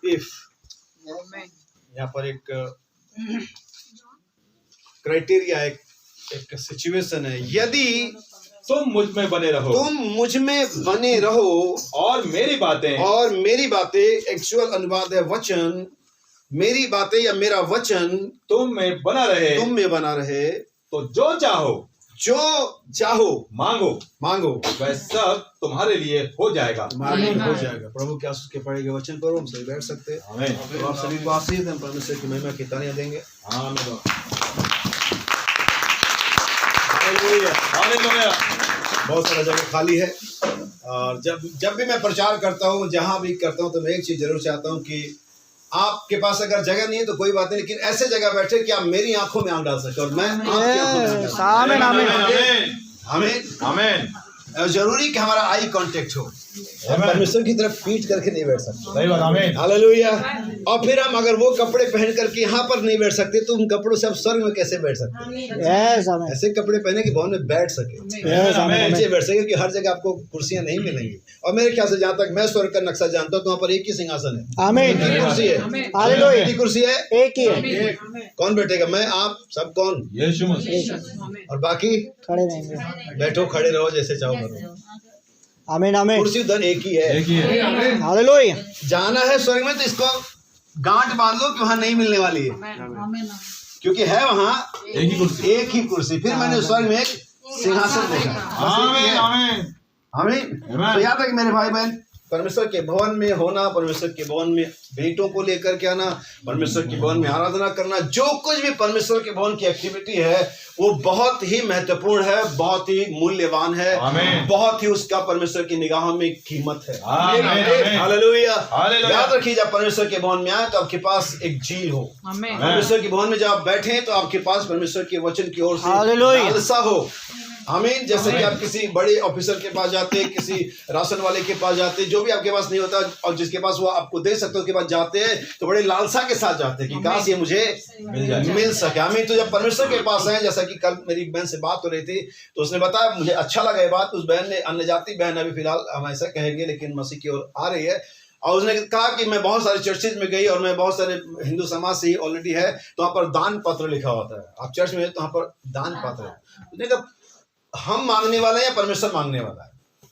If यहाँ पर एक क्राइटेरिया, एक सिचुएशन है, यदि तुम मुझ में बने रहो, तुम मुझ में बने रहो और मेरी बातें, एक्चुअल अनुवाद है वचन, मेरी बातें या मेरा वचन तुम में बना रहे, तो जो चाहो मांगो, वह सब तुम्हारे लिए हो जाएगा। हो जाएगा। प्रभु के आशीष के पढ़े वचन पर हम सभी बैठ सकते हैं। आमीन। तो आप सभी को आशीष हम परमेश्वर की महिमा की तालियां देंगे। आमीन। बहुत सारा जगह खाली है, और जब भी मैं प्रचार करता हूँ, जहाँ भी करता हूँ, तो मैं एक चीज जरूर चाहता हूँ कि आपके पास अगर जगह नहीं है तो कोई बात नहीं, लेकिन ऐसे जगह बैठे कि आप मेरी आंखों में आंख डाल सके और मैं आपकी आंखों में आंख डाल सके। आमीन। जरूरी कि हमारा आई कांटेक्ट हो, हम परमेश्वर की तरफ पीठ करके नहीं बैठ सकते। सही बात। आमीन। हालेलुया। और फिर हम अगर वो कपड़े पहन करके यहाँ पर नहीं बैठ सकते, तो उन कपड़ों से हम स्वर्ग में कैसे बैठ सकते? ऐसे कपड़े पहने कि भवन में बैठ सके, नीचे बैठ सके, कि हर जगह आपको कुर्सियां नहीं मिलेंगी। और मेरे ख्याल से जहाँ तक मैं स्वर्ग का नक्शा जानता हूँ, तो वहाँ पर एक ही सिंहासन है। आमीन। एक ही कुर्सी है। हालेलुया। एक ही कुर्सी है, एक ही है। कौन बैठेगा? मैं, आप, सब कौन? यीशु मसीह। और बाकी खड़े रहेंगे। बैठो, खड़े रहो, जैसे चाहो करो। आमीन। आमीन। कुर्सी उधर एक ही है। हालेलुया। जाना है स्वर्ग में, तो इसको गांठ बांध लो कि वहां नहीं मिलने वाली है, क्योंकि है वहां एक ही कुर्सी। फिर मैंने स्वर्ग में एक सिंहासन देखा। आमीन। आमीन। आमीन। तो याद है कि मेरे भाई बहन, परमेश्वर के भवन में होना, परमेश्वर के भवन में भेंटों को लेकर के आना, परमेश्वर के भवन में आराधना करना, जो कुछ भी परमेश्वर के भवन की एक्टिविटी है, वो बहुत ही महत्वपूर्ण है, बहुत ही मूल्यवान है, बहुत ही उसका परमेश्वर की निगाहों में कीमत है। हालेलुया। याद रखिए, जब परमेश्वर के भवन में आए तो आपके पास एक झील हो। परमेश्वर के भवन में जब आप बैठे तो आपके पास परमेश्वर के वचन की ओर से लालसा हो। आमीन। जैसे कि आप किसी बड़े ऑफिसर के पास जाते, किसी राशन वाले के पास जाते, जो भी आपके पास नहीं होता और जिसके पास वो आपको दे सकते, उसके पास जाते हैं तो बड़े लालसा के साथ जाते हैं कि काश ये मुझे मिल सके। आमीन। तो जब परमेश्वर के पास आए, जैसा कि कल मेरी बहन से बात हो रही थी, तो उसने बताया, मुझे अच्छा लगा ये बात। उस बहन ने, अन्य जाति बहन, अभी फिलहाल हम ऐसा कहेंगे, लेकिन मसीह की ओर आ रही है, और उसने कहा कि मैं बहुत सारे चर्चेज में गई और मैं बहुत सारे हिंदू समाज से ही ऑलरेडी है, तो वहाँ पर दान पत्र लिखा होता है। आप चर्च में तो वहाँ पर दान पत्र है। उसने कहा, हम मांगने वाले हैं या परमेश्वर मांगने वाला है?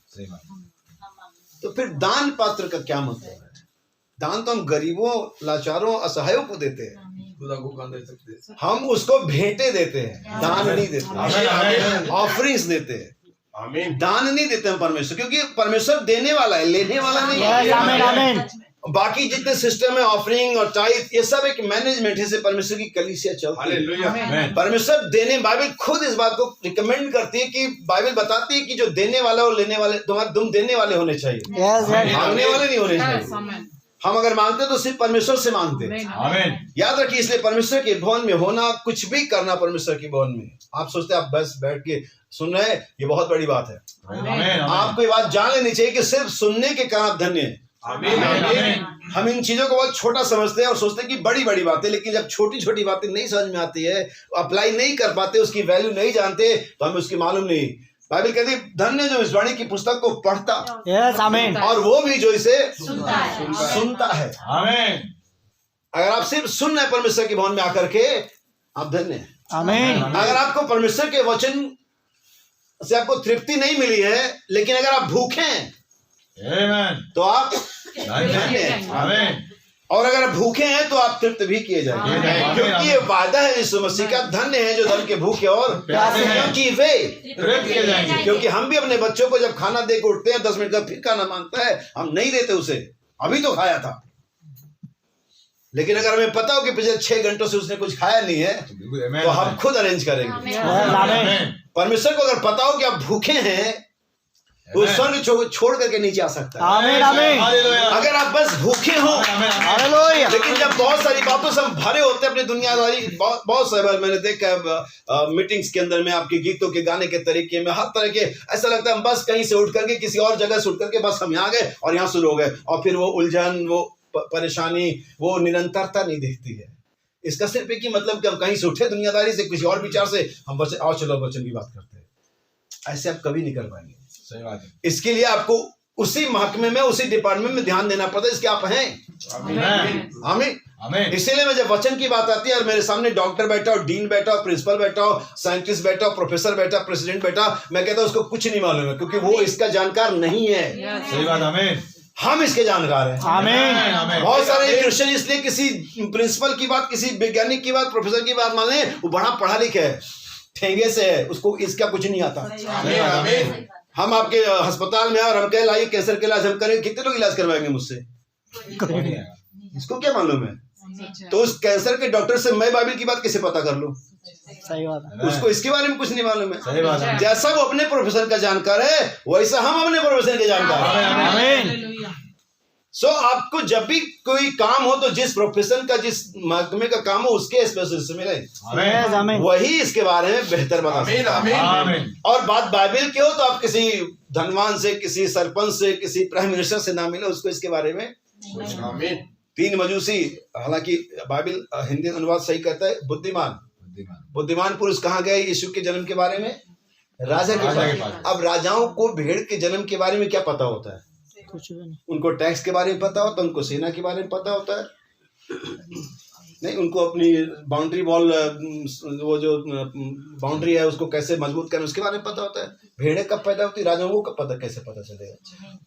सही बात। तो फिर दान पात्र का क्या मतलब है? दान तो हम गरीबों, लाचारों, असहायों को देते हैं, हम उसको भेंटे देते हैं, दान नहीं देते, ऑफरिंग्स देते हैं, दान नहीं देते हैं परमेश्वर, क्योंकि परमेश्वर देने वाला है, लेने वाला नहीं है। बाकी जितने सिस्टम है, ऑफरिंग और टाइथ, ये सब एक मैनेजमेंट है से परमेश्वर की कलीसिया चलती है। परमेश्वर देने, बाइबल खुद इस बात को रिकमेंड करती है कि बाइबल बताती है कि जो देने वाला और लेने वाले, तुम देने वाले होने चाहिए, मांगने वाले नहीं होने चाहिए। हम अगर मांगते तो सिर्फ परमेश्वर से मांगते हैं। याद रखिए, इसलिए परमेश्वर के भवन में होना, कुछ भी करना परमेश्वर के भवन में, आप सोचते हैं आप बस बैठ के सुन रहे हैं, ये बहुत बड़ी बात है। आपको ये बात जान लेनी चाहिए कि सिर्फ सुनने के कारण आप धन्य हैं। हम इन चीजों को बहुत छोटा समझते हैं और सोचते हैं कि बड़ी बड़ी बातें, लेकिन जब छोटी छोटी बातें नहीं समझ में आती है, अप्लाई नहीं कर पाते, उसकी वैल्यू नहीं जानते, तो हमें उसकी मालूम नहीं। बाइबल कहती है, धन्य जो इस वाणी की पुस्तक को पढ़ता, आमीन, और वो भी जो इसे सुनता है। आमीन। अगर आप सिर्फ सुन रहे परमेश्वर के भवन में आकर के, आप धन्य हैं। आमीन। अगर आपको परमेश्वर के वचन से आपको तृप्ति नहीं मिली है, लेकिन अगर आप भूखे हैं तो आप धन्य हैं। और अगर भूखे हैं तो आप तृप्त भी किए जाएंगे, क्योंकि ये वादा है यीशु मसीह का, धन्य है जो धन के भूखे और प्यासे हैं, क्योंकि वे तृप्त किए जाएंगे। क्योंकि हम भी अपने बच्चों को जब खाना दे के उठते हैं, 10 मिनट का फिर खाना मांगता है, हम नहीं देते उसे, अभी तो खाया था। लेकिन अगर हमें पता हो कि पिछले 6 घंटों से उसने कुछ खाया नहीं है, तो हम खुद अरेंज करेंगे। परमेश्वर को अगर पता हो कि आप भूखे हैं, वो स्वर्ग छोड़ करके नीचे आ सकता है। आमीन, आमीन। अगर आप बस भूखे हो, लेकिन जब बहुत सारी बातों से हम भरे होते हैं अपनी दुनियादारी, बहुत सारी बार मैंने देखा है मीटिंग्स के अंदर में, आपके गीतों के गाने के तरीके में, हर तरह के, ऐसा लगता है हम बस कहीं से उठ करके किसी और जगह से उठ करके बस हम यहाँ गए और यहाँ शुरू हो गए, और फिर वो उलझन, वो परेशानी, वो निरंतरता नहीं दिखती है। इसका सिर्फ एक ही मतलब कि हम कहीं से उठे दुनियादारी से, किसी और विचार से, हम बस और चलो वचन की बात करते हैं। ऐसे आप कभी नहीं कर पाएंगे। सही बात है। इसके लिए आपको उसी महकमे में, उसी डिपार्टमेंट में ध्यान देना पड़ता है इसके आप हैं। आमीन। आमीन। इसीलिए मैं जब वचन की बात आती है और मेरे सामने डॉक्टर बैठा हो, डीन बैठा हो, प्रिंसिपल बैठा हो, साइंटिस्ट बैठा हो, प्रोफेसर बैठा, प्रेसिडेंट बैठा, मैं कहता हूं उसको कुछ नहीं मालूम है, क्योंकि वो इसका जानकार नहीं है। सही बात। आमीन। हम इसके जानकार हैं। आमीन। बहुत सारे क्रिश्चियन इसलिए किसी प्रिंसिपल की बात, किसी वैज्ञानिक की बात, प्रोफेसर की बात मान लें, वो बड़ा पढ़ा लिखा है, ठेंगे से है, उसको इसका कुछ नहीं आता। हम आपके अस्पताल में और हम कह लाइए कैंसर के इलाज हम करेंगे, कितने लोग इलाज करवाएंगे मुझसे? इसको क्या मालूम है? तो उस कैंसर के डॉक्टर से मैं बाइबल की बात कैसे पता कर लूं? सही बात है। उसको इसके बारे में कुछ नहीं मालूम है। सही बात है। जैसा वो अपने प्रोफेशन का जानकार है, वैसा हम अपने प्रोफेशन के जानकार हैं। आमीन। सो आपको जब भी कोई काम हो तो जिस प्रोफेशन का, जिस महकमे का काम हो, उसके स्पेशलिस्ट से मिले, यस, आमीन। वही इसके बारे में बेहतर बता सकते हैं। आमीन। और बात बाइबल की हो तो आप किसी धनवान से, किसी सरपंच से, किसी प्राइम मिनिस्टर से ना मिले, उसको इसके बारे में। तीन मजूसी, हालांकि बाइबल हिंदी अनुवाद सही कहता है बुद्धिमान। बुद्धिमान पुरुष कहाँ गए यीशु के जन्म के बारे में? राजा के पास। अब राजाओं को भेड़ के जन्म के बारे में क्या पता होता है? कुछ भी नहीं। उनको टैक्स के बारे में पता होता है, उनको सेना के बारे में पता होता है नहीं, उनको अपनी बाउंड्री वॉल, वो जो बाउंड्री है उसको कैसे मजबूत करना, उसके बारे में पता होता है। भेड़ें कब पैदा होती है, राजाओं को कब पता, कैसे पता चलेगा?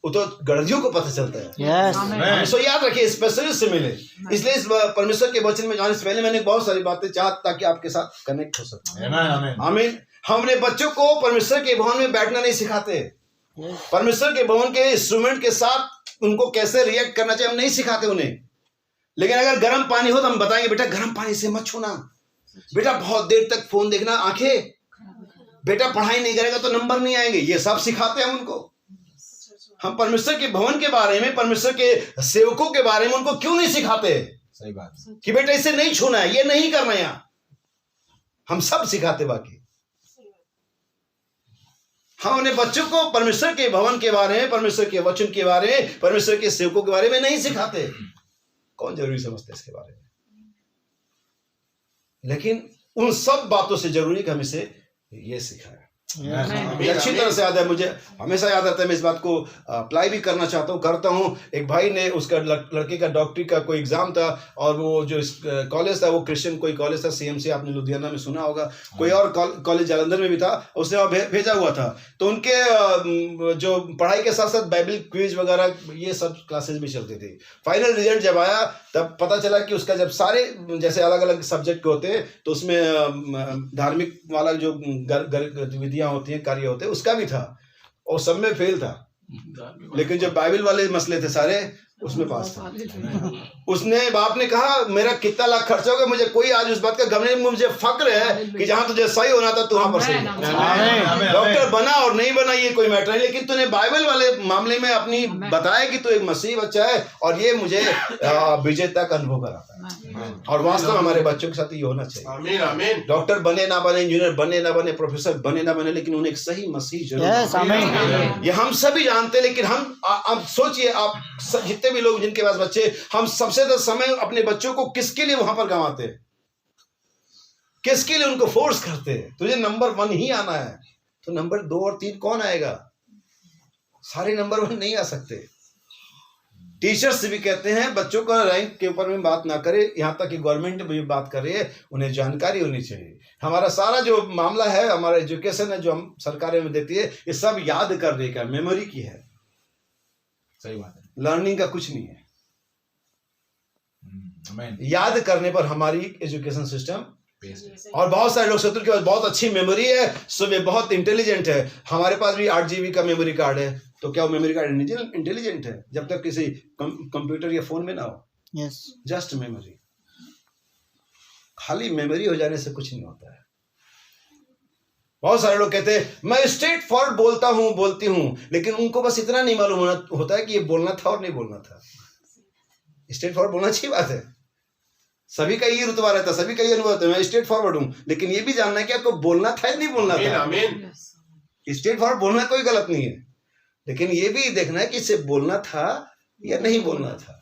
वो तो गढ़ियों को पता चलता है। यस। सो याद रखिए, स्पेशलिस्ट से मिले। इसलिए इस परमेश्वर के वचन में जाने से पहले मैंने बहुत सारी बातें चाहा ताकि आपके साथ कनेक्ट हो सके। आमीन। हम अपने बच्चों को परमेश्वर के भवन में बैठना नहीं सिखाते, परमेश्वर के भवन के इंस्ट्रूमेंट के साथ उनको कैसे रिएक्ट करना चाहिए हम नहीं सिखाते उन्हें। लेकिन अगर गर्म पानी हो तो हम बताएंगे बेटा गर्म पानी से मत छूना, बेटा बहुत देर तक फोन देखना आंखें, बेटा पढ़ाई नहीं करेगा तो नंबर नहीं आएंगे, ये सब सिखाते हैं उनको। हम परमेश्वर के भवन के बारे में, परमेश्वर के सेवकों के बारे में उनको क्यों नहीं सिखाते? सही बात कि बेटा इसे नहीं छूना है, ये नहीं करना है। यहां हम सब सिखाते, बाकी हम अपने बच्चों को परमेश्वर के भवन के बारे में, परमेश्वर के वचन के बारे में, परमेश्वर के सेवकों के बारे में नहीं सिखाते। कौन जरूरी समझते इसके बारे में? लेकिन उन सब बातों से जरूरी कि हम इसे ये सिखाएं। मुझे अच्छी तरह से याद है, मुझे हमेशा याद आता है, मैं इस बात को अप्लाई भी करना चाहता हूँ, करता हूँ। एक भाई ने, उसका लड़के का डॉक्टरी का कोई एग्जाम था और वो जो कॉलेज था वो क्रिश्चियन कोई कॉलेज था, सीएमसी आपने लुधियाना में सुना होगा, कोई और कॉलेज जालंधर में भी था, उसने वहाँ भेजा हुआ था। तो उनके जो पढ़ाई के साथ साथ बाइबल क्विज वगैरह ये सब क्लासेस भी चलती थी। फाइनल रिजल्ट जब आया तब पता चला कि उसका जब सारे जैसे अलग अलग सब्जेक्ट के होते तो उसमें धार्मिक वाला जो गतिविधियां होती हैं, कार्य होते हैं, उसका भी था और सब में फेल था। लेकिन जो बाइबल वाले मसले थे सारे उसमें पास था। उसने बाप ने कहा मेरा कितना लाख खर्चा होगा, मुझे कोई आज उस बात का गम नहीं, मुझे फक्र है कि जहां तुझे सही होना था तू वहां पर सही। डॉक्टर बना और नहीं बना ये कोई मैटर नहीं, लेकिन तूने बाइबल वाले मामले में अपनी बताया कि तू एक मसीह बच्चा है और ये मुझे विजेता का अनुभव कराता है। और वास्तव में हमारे बच्चों के साथ ये होना चाहिए। डॉक्टर बने ना बने, इंजीनियर बने ना बने, प्रोफेसर बने ना बने, लेकिन उन्हें एक सही मसीह जरूर। ये हम सभी जानते हैं, लेकिन हम अब सोचिए, आप जितने भी लोग जिनके पास बच्चे, हम सबसे ज्यादा समय अपने बच्चों को किसके लिए वहां पर गंवाते हैं, किसके लिए उनको फोर्स करते हैं? तुझे नंबर 1 ही आना है तो नंबर 2 और 3 कौन आएगा? सारे नंबर 1 नहीं आ सकते। टीचर्स भी कहते हैं बच्चों को रैंक के ऊपर में बात ना करे, यहां तक कि गवर्नमेंट भी बात कर रही है, उन्हें जानकारी होनी चाहिए। हमारा सारा जो मामला है, हमारा एजुकेशन है जो हम सरकारें में देती है, ये सब याद करने का, मेमोरी की है। सही बात है। लर्निंग का कुछ नहीं है। याद करने पर हमारी एजुकेशन सिस्टम, और बहुत सारे लोग शत्रु के पास बहुत अच्छी मेमोरी है, सो वे बहुत इंटेलिजेंट है। हमारे पास भी 8 GB का मेमोरी कार्ड है, तो क्या वो मेमोरी कार्ड इंटेलिजेंट है? जब तक किसी कंप्यूटर या फोन में ना हो। यस। जस्ट मेमोरी, खाली मेमोरी हो जाने से कुछ नहीं होता है। बहुत सारे लोग कहते हैं मैं स्ट्रेट फॉरवर्ड बोलता हूं, बोलती हूं, लेकिन उनको बस इतना नहीं मालूम होता है कि ये बोलना था और नहीं बोलना था। स्ट्रेट फॉरवर्ड बोलना अच्छी बात है, सभी का ये रुतबा रहता है, सभी का ये अनुभव होता है, मैं स्ट्रेट फॉरवर्ड हूं, लेकिन ये भी जानना है कि आपको बोलना था या नहीं बोलना था। स्ट्रेट फॉरवर्ड बोलना कोई गलत नहीं है, लेकिन ये भी देखना है कि इसे बोलना था या नहीं बोलना था।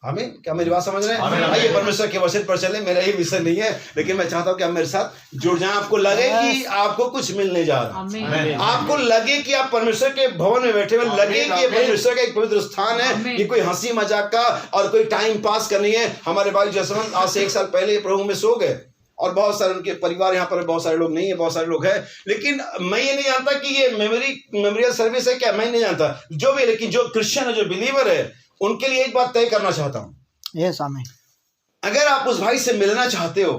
आमीन। क्या मेरी बात समझ रहे हैं? आइए परमेश्वर के वचन पर चले। मेरा ये विषय नहीं है, लेकिन मैं चाहता हूँ कि आप मेरे साथ जुड़ जाएं। आपको लगे कि आपको कुछ मिलने जा रहा है, आपको लगे कि आप परमेश्वर के भवन में बैठे हुए, लगे कि ये परमेश्वर का एक पवित्र स्थान है, ये कोई हंसी मजाक का और कोई टाइम पास करनी है। हमारे भाई जसवंत आज से 1 साल पहले प्रभु में सो गए, और बहुत सारे उनके परिवार यहाँ पर, बहुत सारे लोग नहीं है, बहुत सारे लोग हैं, लेकिन मैं ये नहीं जानता कि ये मेमोरियल सर्विस है क्या, मैं नहीं जानता जो भी, लेकिन जो क्रिश्चियन है, जो बिलीवर है, उनके लिए एक बात तय करना चाहता हूँ। यस आमीन। अगर आप उस भाई से मिलना चाहते हो,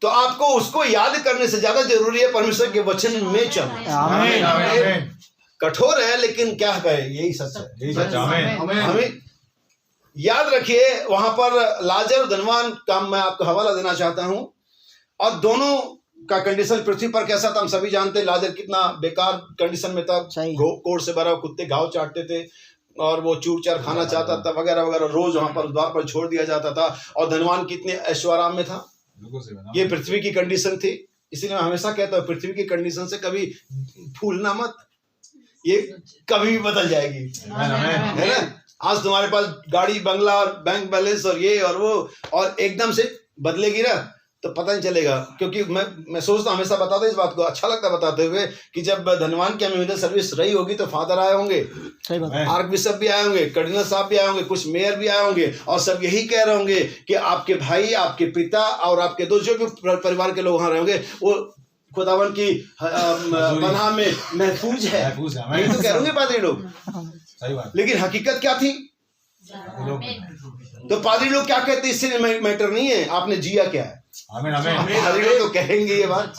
तो आपको उसको याद करने से ज्यादा जरूरी है परमेश्वर के वचन में चलना। आमीन। कठोर है, लेकिन क्या कहे, यही सच है। हमें याद रखिए, वहां पर लाजर और धनवान का मैं आपको हवाला देना चाहता हूं, और दोनों का कंडीशन पृथ्वी पर कैसा था हम सभी जानते हैं। लाजर कितना बेकार कंडीशन में था, कोड़ से भरा, कुत्ते घाव चाटते थे, और वो चूर चार खाना चाहता था वगैरह वगैरह, रोज वहां पर द्वार पर छोड़ दिया जाता था। और धनवान कितने ऐश्वर्य में था। ये पृथ्वी की कंडीशन थी, इसीलिए मैं हमेशा कहता हूँ पृथ्वी की कंडीशन से कभी भूलना मत, ये कभी भी बदल जाएगी, है ना। आज तुम्हारे पास गाड़ी बंगला और बैंक बैलेंस और ये और वो, और एकदम से बदलेगी ना तो पता नहीं चलेगा। क्योंकि मैं सोचता हमेशा बताता हूँ इस बात को, अच्छा लगता है बताते हुए, कि जब धनवान की मेमोरियल सर्विस रही होगी तो फादर आए होंगे, आर्क बिशप भी आए होंगे, कर्डिनल साहब भी आए होंगे, कुछ मेयर भी आए होंगे, और सब यही कह रहे होंगे कि आपके भाई, आपके पिता और आपके दो जो भी परिवार के लोग वहां रहे होंगे, वो खुदावन की पनाह में महफूज है। यही तो कह रहे होंगे पादरी लोग। लेकिन हकीकत क्या थी? तो पादरी लोग क्या कहते, इससे मैटर नहीं है आपने जिया क्या है। पादरी लोग तो कहेंगे ये बात,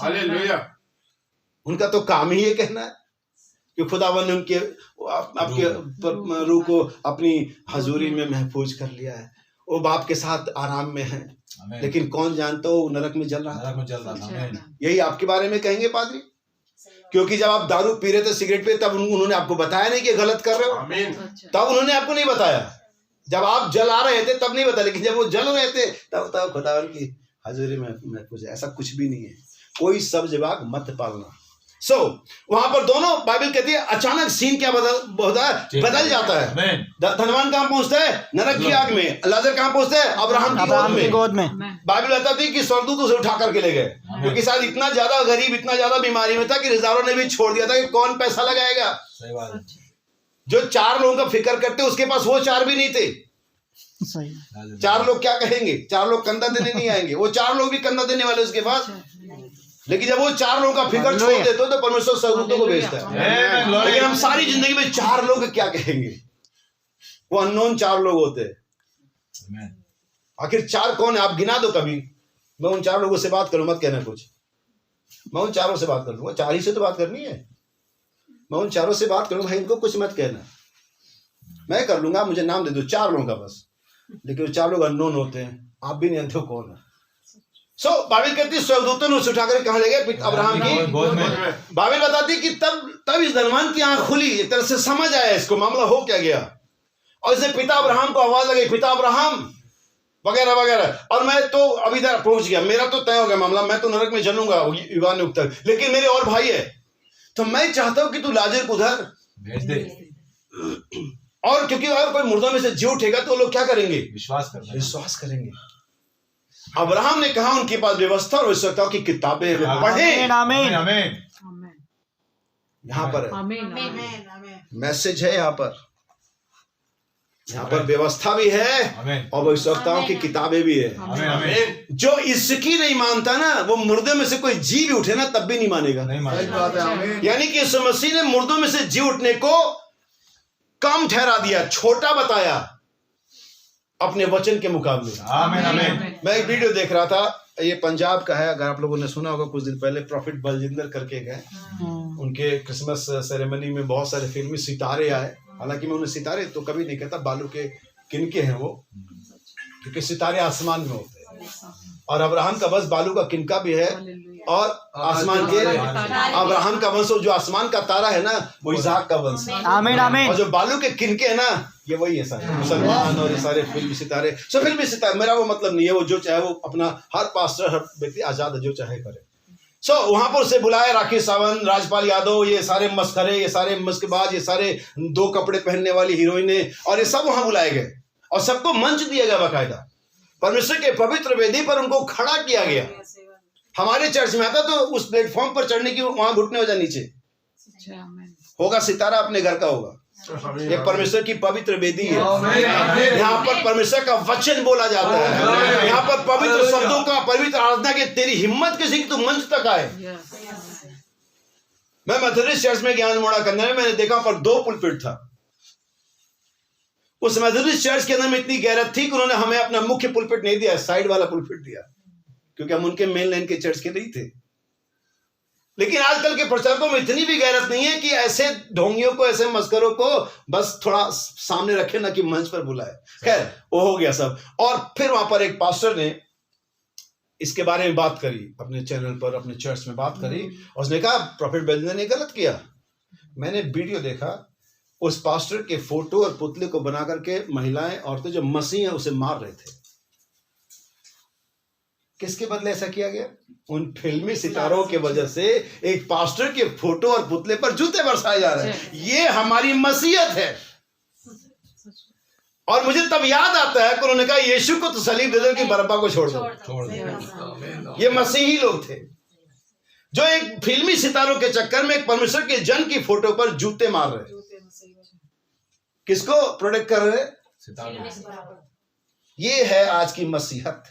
उनका तो काम ही ये कहना है कि खुदावन ने उनके आपके रूह को अपनी हजूरी में महफूज कर लिया है, वो बाप के साथ आराम में है। लेकिन कौन जानता हो नरक में जल रहा था। यही आपके बारे में कहेंगे पादरी, क्योंकि जब आप दारू पी रहे थे, सिगरेट पे, तब उन्होंने आपको बताया नहीं कि गलत कर रहे हो, तब उन्होंने आपको नहीं बताया। जब आप जल आ रहे थे तब नहीं बताया, लेकिन जब वो जल रहे थे तब खुदावन की हजूरी में कुछ ऐसा कुछ भी नहीं है। कोई सब जवाब मत पालना। वहां पर दोनों, बाइबल कहती है अचानक सीन क्या बदल जाता है। धनवान कहां पहुंचता है? नरक की आग में। लाजर कहां पहुंचता है? अब्राहम की गोद में। बाइबल बताती है कि स्वर्गदूत उसे उठा करके ले गए, क्योंकि शायद इतना ज्यादा गरीब, इतना ज्यादा बीमारी में था कि रिजारों ने भी छोड़ दिया था कि कौन पैसा लगाएगा। जो 4 लोगों का फिक्र करते, उसके पास वो 4 भी नहीं थे। 4 लोग क्या कहेंगे? 4 लोग कंधा देने नहीं आएंगे, वो 4 लोग भी कंधा देने वाले उसके पास। लेकिन जब वो 4 लोगों का फिक्र छोड़ देते हो तो परमेश्वर स्वर्गदूतों को भेजता है। लेकिन हम सारी जिंदगी में 4 लोग क्या कहेंगे? वो अननोन 4 लोग होते हैं। आखिर 4 कौन है? आप गिना दो कभी। मैं उन 4 लोगों से बात करूं, मत कहना कुछ। मैं उन 4 से बात कर लूंगा, 4 ही से तो बात करनी है। मैं उन 4 से बात करूंगा, भाई इनको कुछ मत कहना, मैं कर लूंगा, मुझे नाम दे दो 4 लोगों का बस। लेकिन वो 4 लोग अननोन होते हैं, आप भी नहीं जानते कौन है। बाइबल कहती है स्वर्गदूतों ने उसे उठाकर कहां ले गए? अब्राहम की। बाइबल बताती है कि तब इस धनवान की आंख खुली, एक तरह से समझ आया इसको मामला हो क्या गया, और इसने पिता अब्राहम को आवाज लगाई, पिता अब्राहम वगैरह वगैरह। और मैं तो अभी तक पहुंच गया, मेरा तो तय हो गया मामला, मैं तो नरक में जलूंगा युगान युग तक, लेकिन मेरे और भाई है, तो मैं चाहता हूं कि तू लाजर को उधर भेज दे। और क्योंकि अगर कोई मुर्दों में से जी उठेगा तो लोग क्या करेंगे? विश्वास करेंगे। अब्राहम ने कहा उनके पास व्यवस्था और आवश्यकताओं की किताबें पढ़े। यहां पर मैसेज है, यहां पर व्यवस्था भी है और आवश्यकताओं की किताबें भी है। जो इसकी नहीं मानता ना, वो मुर्दे में से कोई जी भी उठे ना तब भी नहीं मानेगा। यानी कि यीशु मसीह ने मुर्दों में से जी उठने को कम ठहरा दिया, छोटा बताया अपने वचन के मुकाबले। मैं एक वीडियो देख रहा था, ये पंजाब का है, अगर आप लोगों ने सुना होगा, कुछ दिन पहले प्रॉफिट बलजिंदर करके गए, उनके क्रिसमस सेरेमनी में बहुत सारे फिल्मी सितारे आए। हालांकि मैं उन्हें सितारे तो कभी नहीं कहता, बालू के किनके हैं वो, क्योंकि सितारे आसमान में होते हैं, और अब्राहम का वंश बालू का किनका भी है, और आसमान के अब्राहम का वंश, जो आसमान का तारा है ना, वो इसहाक का वंश है। आमीन आमीन। और जो बालू के किनके है ना, ये वही है सारे मुसलमान और ये सारे फिल्मी सितारे। फिल्मी सितारे, मेरा वो मतलब नहीं है, वो जो चाहे वो अपना, हर पास्टर, हर व्यक्ति आजाद है, जो चाहे करे। वहां पर उसे बुलाया राकेश सावंत, राजपाल यादव, ये सारे मस्खरे, ये सारे मस्कबाज, ये सारे 2 कपड़े पहनने वाली हीरोइने, और ये सब वहां बुलाए गए। और सबको मंच दिया गया बाकायदा। परमेश्वर के पवित्र वेदी पर उनको खड़ा किया गया। हमारे चर्च में आता तो उस प्लेटफॉर्म पर चढ़ने की वहां घुटने हो जाए नीचे होगा, सितारा अपने घर का होगा। ये परमेश्वर की पवित्र वेदी है। यहाँ पर परमेश्वर का वचन बोला जाता है। यहाँ पर पवित्र शब्दों का, पवित्र आराधना के तेरी हिम्मत किसी की, तू मंच तक आए। मैं मेथोडिस्ट चर्च में ज्ञान मोड़ा करने में मैंने देखा पर 2 पुलपिट था। उस मेथोडिस्ट चर्च के अंदर में इतनी गैरत थी कि उन्होंने हमें अपना मुख्य पुलपिट नहीं दिया, साइड वाला पुलपिट दिया, क्योंकि हम उनके मेन लाइन के चर्च के नहीं थे। लेकिन आजकल के प्रचारकों में इतनी भी गैरत नहीं है कि ऐसे ढोंगियों को, ऐसे मस्करों को बस थोड़ा सामने रखे ना कि मंच पर बुलाए। खैर वो हो गया सब। और फिर वहां पर एक पास्टर ने इसके बारे में बात करी, अपने चैनल पर, अपने चर्च में बात करी, और उसने कहा प्रोफेट बेंजामिन ने गलत किया। मैंने वीडियो देखा, उस पास्टर के फोटो और पुतले को बना करके महिलाएं, औरतें जो मसीह हैं उसे मार रहे थे। किसके बदले ऐसा किया गया? उन फिल्मी सितारों के वजह से एक पास्टर के फोटो और पुतले पर जूते बरसाए जा रहे हैं। ये हमारी मसीहत है। और मुझे तब याद आता है कि उन्होंने कहा यीशु को तो सलीब दे दो कि बरअब्बा को छोड़ दो। ये मसीही लोग थे जो एक फिल्मी सितारों के चक्कर में एक परमेश्वर के जन की फोटो पर जूते मार रहे। किसको प्रोटेक्ट कर रहे? ये है आज की मसीहत।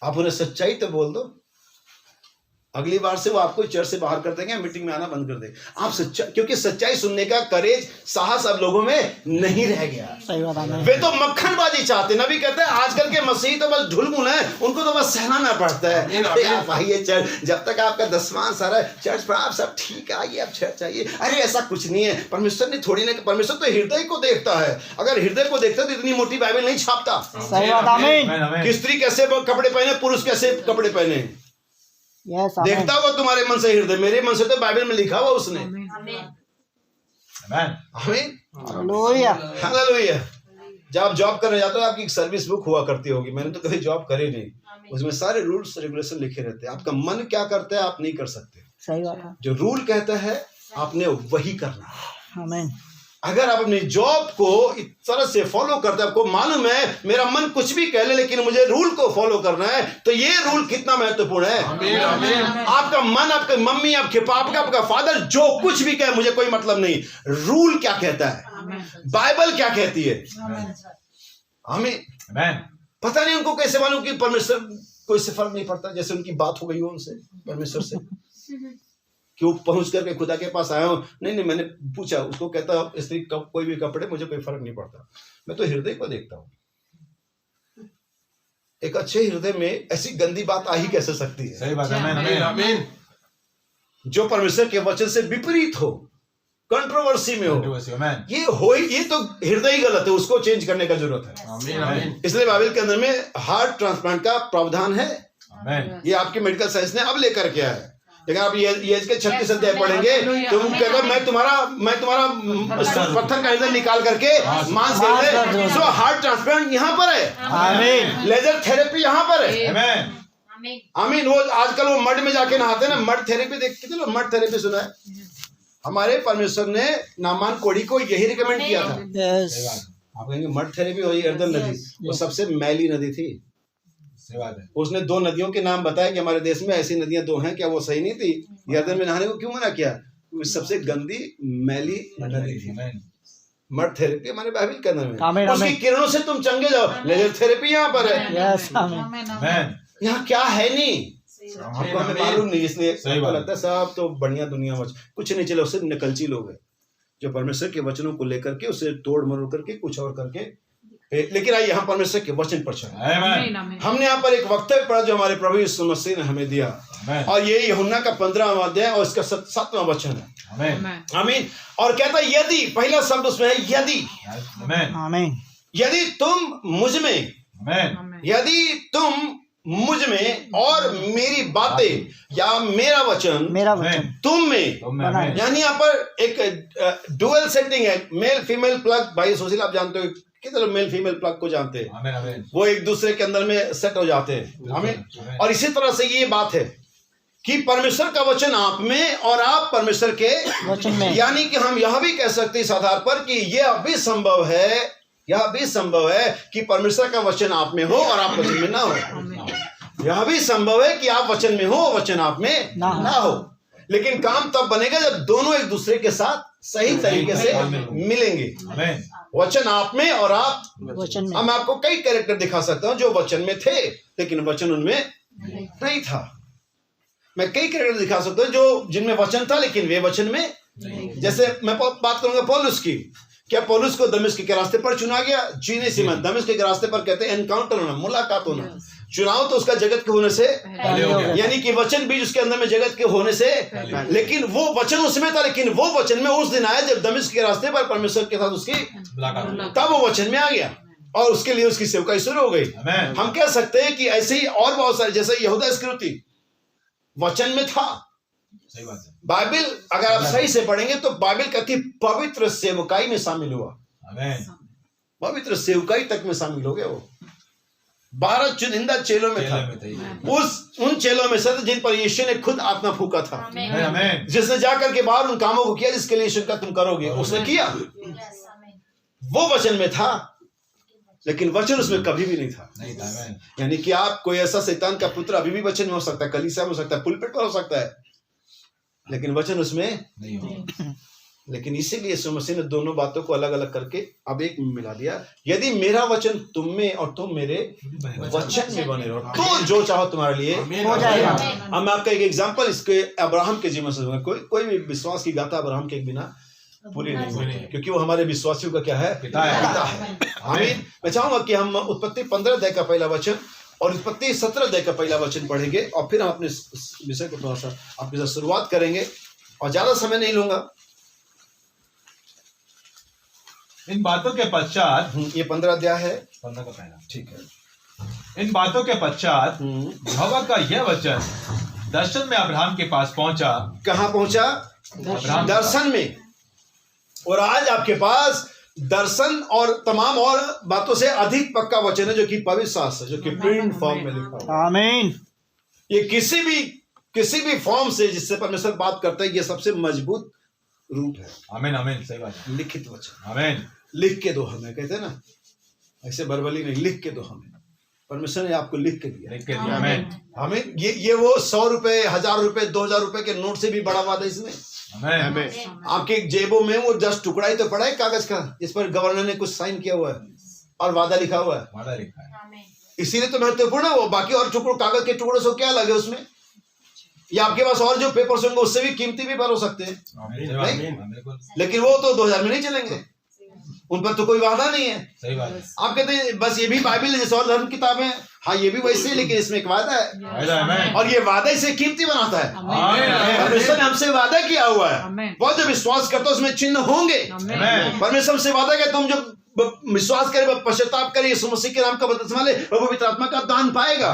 आप उन्हें सच्चाई तो बोल दो, अगली बार से वो आपको चर्च से बाहर कर देंगे, मीटिंग में आना बंद कर देंगे। आप सच्चाई, क्योंकि सच्चाई सुनने का करेज, साहस अब लोगों में नहीं रह गया। सही बात है। वे तो मक्खनबाजी चाहते। नबी कहते हैं आजकल के मसीही तो बस ढुलमुल है, उनको तो बस सहलाना पड़ता है। आप आइए चर्च, जब तक आपका 10वां सारा चर्च पर आप सब ठीक, आइए आप चर्च आइए। अरे ऐसा कुछ नहीं है। परमेश्वर ने थोड़ी ना, परमेश्वर तो हृदय को देखता है। अगर हृदय को देखता तो इतनी मोटी बाइबल नहीं छापता। सही बात, आमीन। कि स्त्री कैसे कपड़े पहने, पुरुष कैसे कपड़े पहने, देखता होगा तुम्हारे मन से हृदय। मेरे मन से तो बाइबल में लिखा हुआ उसने। आमीन, हालेलुया, हालेलुया। जब आप जॉब करने जाते हो आपकी एक सर्विस बुक हुआ करती होगी। मैंने तो कभी जॉब करे नहीं। उसमें सारे रूल्स रेगुलेशन लिखे रहते हैं। आपका मन क्या करता है आप नहीं कर सकते। सही बात है। जो रूल कहता है आपने वही करना है। आमीन। अगर आप अपनी जॉब को इस तरह से फॉलो करते हैं, आपको मालूम है मेरा मन कुछ भी कह ले लेकिन मुझे रूल को फॉलो करना है, तो ये रूल कितना महत्वपूर्ण है। आमीन, आमीन। आपका मन, आपके मम्मी, आपके पापा, आपका फादर जो कुछ भी कहे मुझे कोई मतलब नहीं। रूल क्या कहता है, बाइबल क्या कहती है। आमीन। पता नहीं उनको कैसे मालूम कि परमेश्वर को इससे फर्क नहीं पड़ता। जैसे उनकी बात हो गई हो उनसे, परमेश्वर से, कि वो पहुंच करके खुदा के पास आया हूं। नहीं, मैंने पूछा उसको, कहता स्त्री कोई भी कपड़े, मुझे कोई फर्क नहीं पड़ता, मैं तो हृदय को देखता हूं। एक अच्छे हृदय में ऐसी गंदी बात आ ही कैसे सकती है। सही बात है। आमीन, आमीन। जो परमेश्वर के वचन से विपरीत हो, कंट्रोवर्सी में हो, ये तो हृदय ही गलत है, उसको चेंज करने का जरूरत है। आमीन, आमीन। इसलिए बाइबल के अंदर में हार्ट ट्रांसप्लांट का प्रावधान है। आमीन। ये आपकी मेडिकल साइंस ने अब लेकर के आया है। लेकिन आप ये के 36 अध्याय पढ़ेंगे तो कहकर मैं तुम्हारा पत्थर का हृदय निकाल करके मांस कर दे। सो हार्ट ट्रांसप्लांट यहाँ पर है। आमीन। लेजर थेरेपी यहाँ पर है। आमीन, आमीन। वो आजकल वो मड में जाके नहाते हैं ना, मड थेरेपी देखते थे, मड थेरेपी सुना है। हमारे परमेश्वर ने नामान कोड़ी को यही रिकमेंड किया था। आप कहेंगे मड थेरेपी वही यरदन नदी, वो सबसे मैली नदी थी। उसने 2 नदियों के नाम बताए कि हमारे देश में ऐसी नदियां 2 हैं, क्या वो सही नहीं थी? यरदन में नहाने को क्यों मना किया? सबसे गंदी मैली नदी थी। मड थेरेपी हमारे बाइबल के अंदर में, उसकी किरणों से तुम चंगे जाओ। लेजर थेरेपी यहाँ पर है। यहाँ क्या है नहीं, आपको हमें मालूम नहीं, इसलिए लगता है सब तो बढ़िया दुनिया में कुछ नहीं चले। उससे नकलची लोग हैं जो परमेश्वर के वचनों को लेकर के उसे तोड़ मरोड़ करके कुछ और करके। लेकिन आइए यहाँ परमेश्वर के वचन पर चलें। हमने यहाँ पर एक वक्तव्य पढ़ा जो हमारे प्रभु यीशु मसीह ने हमें दिया, और ये यूहन्ना का 15वां अध्याय और इसका 7वां वचन है। आमीन। और कहता है यदि, पहला शब्द उसमें है यदि। आमीन। यदि तुम मुझ में, यदि तुम मुझ में और मेरी बातें या मेरा वचन तुम में, यानी यहाँ पर एक डुअल सेटिंग है, मेल फीमेल प्लग। भाई सुशील आप जानते हो कितने लोग मेल फीमेल प्लग को जानते हैं? आमीन, आमीन। वो एक दूसरे के अंदर में सेट हो जाते हैं। आमीन। और इसी तरह से ये बात है कि परमेश्वर का वचन आप में और आप परमेश्वर के वचन में, यानी कि हम यह भी कह सकते हैं इस आधार पर कि यह भी संभव है यह भी संभव है कि परमेश्वर का वचन आप में हो और आप वचन में ना हो। यह भी संभव है कि आप वचन में हो और वचन आप में ना हो। लेकिन काम तब बनेगा जब दोनों एक दूसरे के साथ सही तरीके से मिलेंगे। वचन आप में और आप वचन में। हम आपको कई कैरेक्टर दिखा सकता हूं जो वचन में थे लेकिन वचन उनमें नहीं था। मैं कई कैरेक्टर दिखा सकता हूं जो जिनमें वचन था लेकिन वे वचन में, जैसे मैं बात करूंगा पौलुस की। क्या पौलुस को दमिश्क के रास्ते पर चुना गया? जी नहीं श्रीमान। दमिश्क के रास्ते पर कहते हैं एनकाउंटर होना, मुलाकात होना। चुनाव तो उसका जगत के होने से, यानी कि वचन बीज उसके अंदर में जगत के होने से, लेकिन वो वचन उसमें था। लेकिन वो वचन में उस दिन आया जब दमिश्क के रास्ते पर परमेश्वर के साथ उसकी तब वो वचन में आ गया और उसके लिए उसकी सेवकाई शुरू हो गई। हम कह सकते हैं कि ऐसे ही और बहुत सारे, जैसे यहूदा इस्करियोती वचन में था। सही बात है। बाइबिल अगर आप सही से पढ़ेंगे तो बाइबिल कहती पवित्र सेवकाई में शामिल हुआ। पवित्र सेवकाई तक में शामिल हो गया। वो 12 चुनिंदा चेलों में था। उन चेलों में से जिन पर यीशु ने खुद आत्मा फूका था, जिसने जाकर के बाहर उन कामों को किया जिसके लिए यीशु का तुम करोगे, उसने किया। वो वचन में था लेकिन वचन उसमें कभी भी नहीं था। यानी कि आप कोई ऐसा शैतान का पुत्र अभी भी वचन में हो सकता है, कलीसिया में हो सकता है, पुलपिट पर हो सकता है, लेकिन वचन उसमें नहीं हो। लेकिन इसीलिए यीशु मसीह ने दोनों बातों को अलग अलग करके अब एक में मिला दिया। यदि मेरा वचन तुम में और तुम मेरे वचन में बने रहो तो जो चाहो तुम्हारे लिए हो जाएगा। अब मैं आपका एक एग्जांपल इसके अब्राहम के जीवन से दूंगा। कोई भी विश्वास की गाथा अब्राहम के बिना पूरी नहीं हुई, क्योंकि वो हमारे विश्वासियों का क्या है? पिता है। आमीन। मैं चाहूंगा कि हम उत्पत्ति 15 अध्याय का पहला वचन और उत्पत्ति 17 अध्याय का पहला वचन पढ़ेंगे और फिर हम अपने विषय को थोड़ा सा आपके साथ शुरुआत करेंगे और ज्यादा समय नहीं लूंगा। इन बातों के पश्चात, ये 15 अध्याय है, 15 का पहला, ठीक है। इन बातों के पश्चात यहोवा का यह वचन दर्शन में अब्राहम के पास पहुंचा। कहां पहुंचा? दर्शन में। और आज आपके पास दर्शन और तमाम और बातों से अधिक पक्का वचन है जो कि पवित्र शास्त्र, जो कि प्रिंट फॉर्म में लिखा हुआ है। आमीन। ये किसी भी फॉर्म से जिससे परमेश्वर बात करता है, ये सबसे मजबूत रूप है। आमीन आमीन। सही बात है। लिखित वचन। आमीन। लिख के दो हमें, कहते हैं ना, ऐसे बरबली नहीं, लिख के दो हमें। परमेश्वर ने आपको लिख के दिया। आमीन। आमीन। ये वो 100 रुपए, 1000 रुपए, 2000 रुपए के नोट से भी बड़ा वादा इसमें। आपके जेबों में वो 10 टुकड़ा ही तो पड़ा है कागज का, इस पर गवर्नर ने कुछ साइन किया हुआ है और वादा लिखा हुआ है। वादा लिखा है, इसीलिए तो महत्वपूर्ण है वो। बाकी और कागज के टुकड़ों से क्या लगे उसमें? या आपके पास और जो पेपर्स होंगे उससे भी कीमती भी हो सकते हैं, लेकिन वो तो 2000 में नहीं चलेंगे, उन पर तो कोई वादा नहीं है। सही बात है। आप कहते हैं बस ये भी बाइबल जैसे और धर्म किताबें, हाँ ये भी वैसे ही, लेकिन इसमें एक वादा है और ये वादा इसे कीमती बनाता है। परमेश्वर ने हमसे वादा किया हुआ है, बहुत जो विश्वास करता है उसमें चिन्ह होंगे। परमेश्वर हमसे वादा किया तुम जब विश्वास करे, पश्चाताप करे, यीशु मसीह के नाम का बपतिस्मा ले, वो पवित्र आत्मा का दान पाएगा।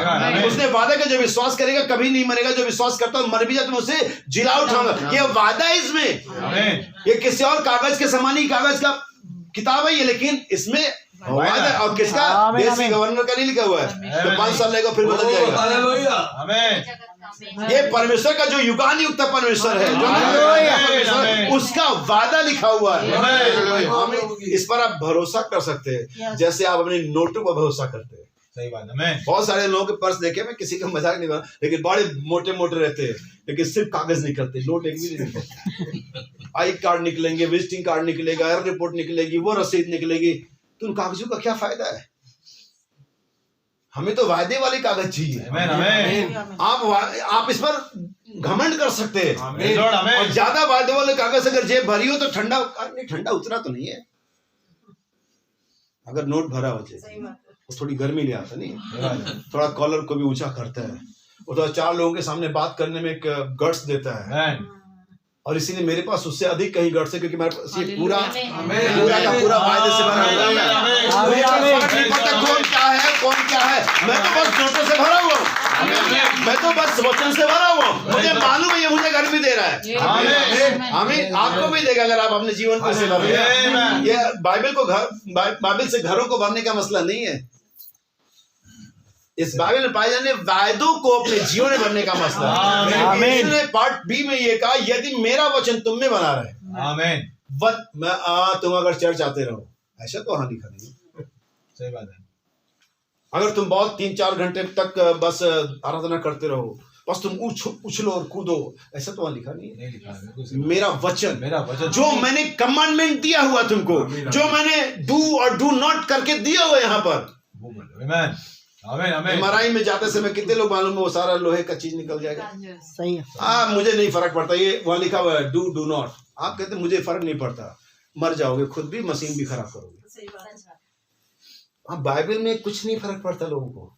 उसने वादा किया जो विश्वास करेगा कभी नहीं मरेगा, जो विश्वास करता है मर भी जाए तो मैं उसे जिला उठाऊंगा। ये वादा है इसमें। ये किसी और कागज के समान ही कागज का किताब है ये, लेकिन इसमें वादा और किसका? देश के गवर्नर का नहीं लिखा हुआ है तो 5 साल लगेगा फिर बदल जाएगा। ये परमेश्वर का जो युगानुयुक्त परमेश्वर है, जो उसका वादा लिखा हुआ है। इस पर आप भरोसा कर सकते हैं जैसे आप अपने नोटों पर भरोसा करते हैं। सही बात है। बहुत सारे लोगों के पर्स देखे, मैं किसी का मजाक नहीं बना, लेकिन बड़े मोटे मोटे रहते हैं, लेकिन सिर्फ कागज निकलते, नोट एक भी नहीं निकलते। आई कार्ड निकलेंगे, विजिटिंग कार्ड निकलेगा, एयर रिपोर्ट निकलेगी, वो रसीद निकलेगी, तो उन कागजों का क्या फायदा है? हमें तो वायदे वाले कागज चाहिए। आप इस पर घमंड कर सकते हैं और ज्यादा वायदे वाले कागज अगर जेब भरी हो तो ठंडा उतरा तो नहीं है। अगर नोट भरा हो जाए तो थोड़ी गर्मी ले आता नहीं, थोड़ा कॉलर को भी ऊंचा करता है, वो तो 4 लोगों के सामने बात करने में एक गट्स देता है। और इसीलिए मेरे पास उससे अधिक कहीं गट्स है, क्योंकि मेरे पास ये पूरा का पूरा वायदे से भरा हुआ है। कौन क्या है, मैं तो बस नोटों से भरा हुआ हूँ, मैं तो बस वचन से भरा हुआ हूँ। मुझे मालूम है ये मुझे घर भी दे रहा है। आमीन। आपको भी देगा अगर आप अपने जीवन को से भरेंगे। ये बाइबल से घरों को भरने का मसला नहीं है, इस बाइबल में पाए जाने वायदों को अपने जीवन में भरने का मसला है। इसने पार्ट बी में ये कहा, यदि मेरा वचन तुम में बना रहे। आमीन। तुम अगर चर्च आते रहो, ऐसा तो वहां लिखा नहीं, सही बात है। अगर तुम बहुत 3-4 घंटे तक बस आराधना करते रहो, बस तुम उछलो और कूदो, ऐसा तो वहां लिखा नहीं है। नहीं लिखा है, बिल्कुल सही बात। मेरा वचन मेरा वचन जो मैंने कमांडमेंट दिया हुआ तुमको, जो मैंने डू और डू नॉट करके दिया हुआ यहाँ पर। वो बोलो, आमीन आमीन आमीन। MRI में जाते समय कितने लोग मालूम है वो सारा लोहे का चीज निकल जाएगा। सही है। मुझे नहीं फर्क पड़ता, ये वहां लिखा हुआ है डू नॉट। आप कहते मुझे फर्क नहीं पड़ता, मर जाओगे खुद भी, मशीन भी खराब करोगे। हाँ, बाइबल में कुछ नहीं फर्क पड़ता लोगों को।